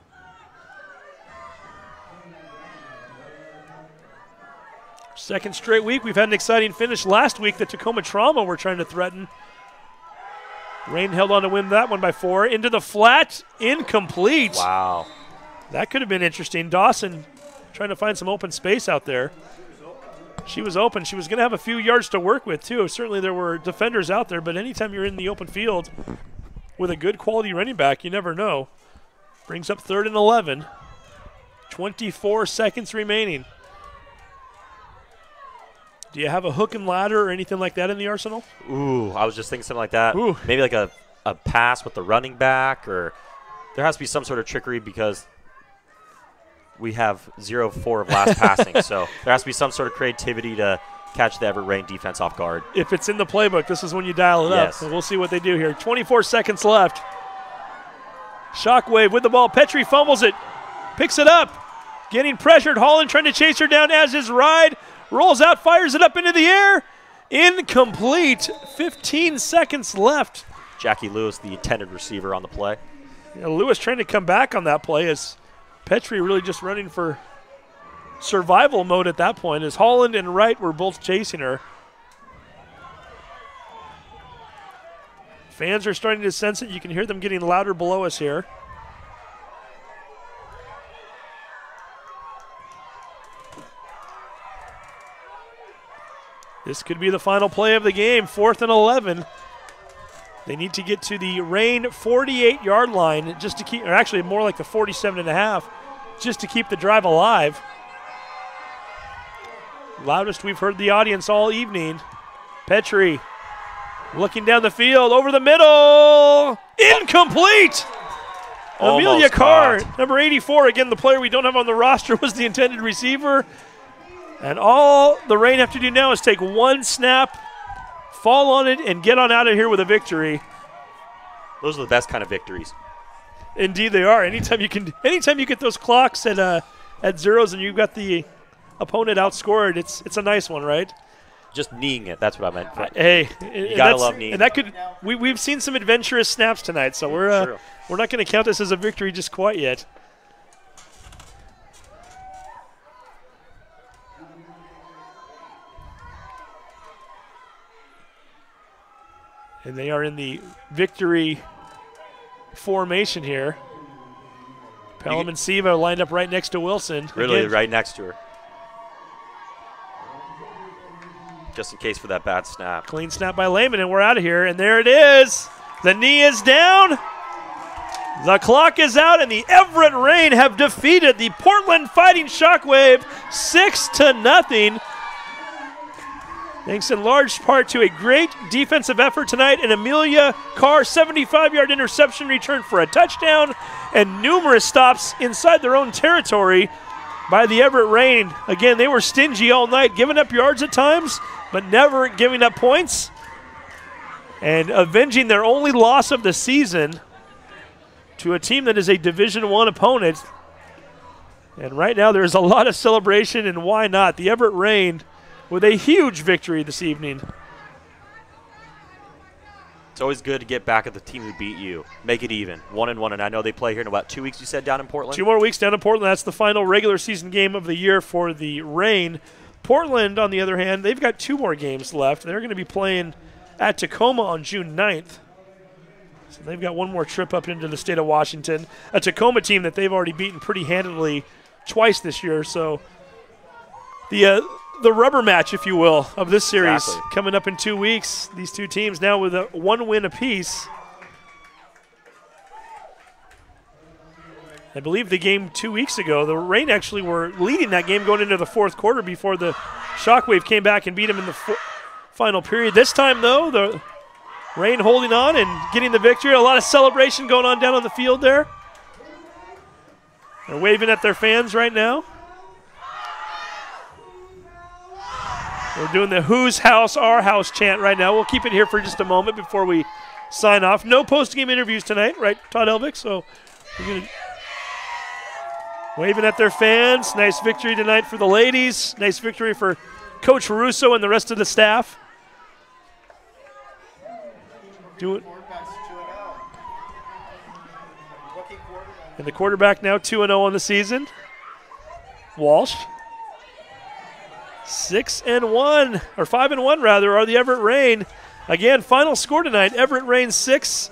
Second straight week. We've had an exciting finish. Last week, the Tacoma Trauma were trying to threaten. Rain held on to win that one by 4. Into the flat, incomplete. Wow. That could have been interesting. Dawson trying to find some open space out there. She was open. She was going to have a few yards to work with, too. Certainly there were defenders out there, but anytime you're in the open field with a good quality running back, you never know. Brings up 3rd and 11. 24 seconds remaining. Do you have a hook and ladder or anything like that in the arsenal? Ooh, I was just thinking something like that. Ooh. Maybe like a pass with the running back, or there has to be some sort of trickery because we have 0-4 of last passing. So there has to be some sort of creativity to catch the Everett Rain defense off guard. If it's in the playbook, this is when you dial it up. So we'll see what they do here. 24 seconds left. Shockwave with the ball. Petrie fumbles it. Picks it up. Getting pressured. Holland trying to chase her down as his ride. Rolls out, fires it up into the air. Incomplete. 15 seconds left. Jackie Lewis, the intended receiver on the play. Yeah, Lewis trying to come back on that play as Petrie really just running for survival mode at that point, as Holland and Wright were both chasing her. Fans are starting to sense it. You can hear them getting louder below us here. This could be the final play of the game, 4th and 11. They need to get to the Rain 48-yard line just to keep, or actually more like the 47.5, just to keep the drive alive. Loudest we've heard the audience all evening. Petrie looking down the field, over the middle, incomplete! Amelia Carr, number 84, again the player we don't have on the roster, was the intended receiver. And all the Rain have to do now is take one snap, fall on it, and get on out of here with a victory. Those are the best kind of victories. Indeed they are. Anytime you get those clocks at zeros and you've got the opponent outscored, it's a nice one, right? Just kneeing it, that's what I meant. Hey, you gotta love kneeing. And that could we've seen some adventurous snaps tonight, so we're not going to count this as a victory just quite yet. And they are in the victory formation here. Pelham and Siva lined up right next to Wilson. Really, right next to her. Just in case for that bad snap. Clean snap by Lehman, and we're out of here. And there it is. The knee is down. The clock is out, and the Everett Rain have defeated the Portland Fighting Shockwave 6-0. Thanks in large part to a great defensive effort tonight, and Amelia Carr 75-yard interception return for a touchdown, and numerous stops inside their own territory by the Everett Rain. Again, they were stingy all night, giving up yards at times, but never giving up points, and avenging their only loss of the season to a team that is a Division I opponent. And right now there is a lot of celebration, and why not? The Everett Rain with a huge victory this evening. It's always good to get back at the team who beat you. Make it even, 1-1. And I know they play here in about 2 weeks, you said, down in Portland? 2 more weeks down in Portland. That's the final regular season game of the year for the Rain. Portland, on the other hand, they've got 2 more games left. They're going to be playing at Tacoma on June 9th. So they've got 1 more trip up into the state of Washington. A Tacoma team that they've already beaten pretty handily twice this year. So the rubber match, if you will, of this series coming up in 2 weeks. These two teams now with a 1 win apiece. I believe the game 2 weeks ago, the Rain actually were leading that game going into the 4th quarter before the Shockwave came back and beat them in the final period. This time, though, the Rain holding on and getting the victory. A lot of celebration going on down on the field there. They're waving at their fans right now. We're doing the Whose House, Our House chant right now. We'll keep it here for just a moment before we sign off. No post-game interviews tonight, right, Todd Elvick? So we're going to waving at their fans. Nice victory tonight for the ladies. Nice victory for Coach Russo and the rest of the staff. doing. Quarterback's 2-0. Rookie quarterback. And the quarterback now 2-0 on the season. Walsh. 6-1, or 5-1 rather, are the Everett Rain. Again, final score tonight: Everett Rain 6,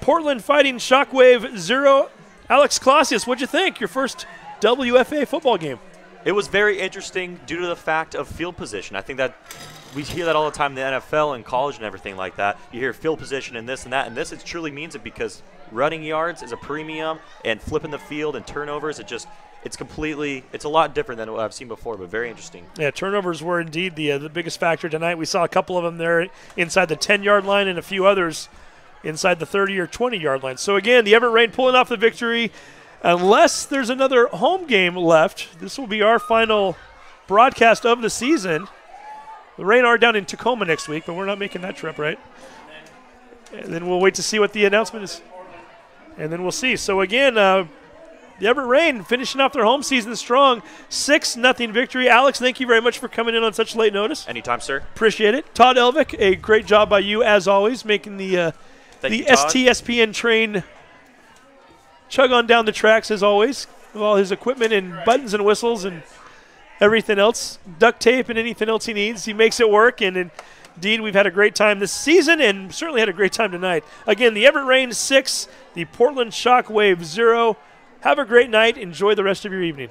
Portland Fighting Shockwave 0. Alex Clausius, what'd you think? Your first WFA football game. It was very interesting due to the fact of field position. I think that we hear that all the time in the NFL and college and everything like that. You hear field position and this and that, and this it truly means it because running yards is a premium, and flipping the field and turnovers, it's a lot different than what I've seen before, but very interesting. Yeah, turnovers were indeed the biggest factor tonight. We saw a couple of them there inside the 10-yard line and a few others inside the 30 or 20-yard line. So again, the Everett Rain pulling off the victory. Unless there's another home game left, this will be our final broadcast of the season. The Rain are down in Tacoma next week, but we're not making that trip, right? And then we'll wait to see what the announcement is. And then we'll see. So again, the Everett Rain finishing off their home season strong. 6-0 victory. Alex, thank you very much for coming in on such late notice. Anytime, sir. Appreciate it. Todd Elvick, a great job by you as always, making the STSPN train chug on down the tracks as always, with all his equipment and buttons and whistles and everything else, duct tape and anything else he needs. He makes it work, and indeed we've had a great time this season and certainly had a great time tonight. Again, the Everett Rain 6, the Portland Shockwave 0. Have a great night. Enjoy the rest of your evening.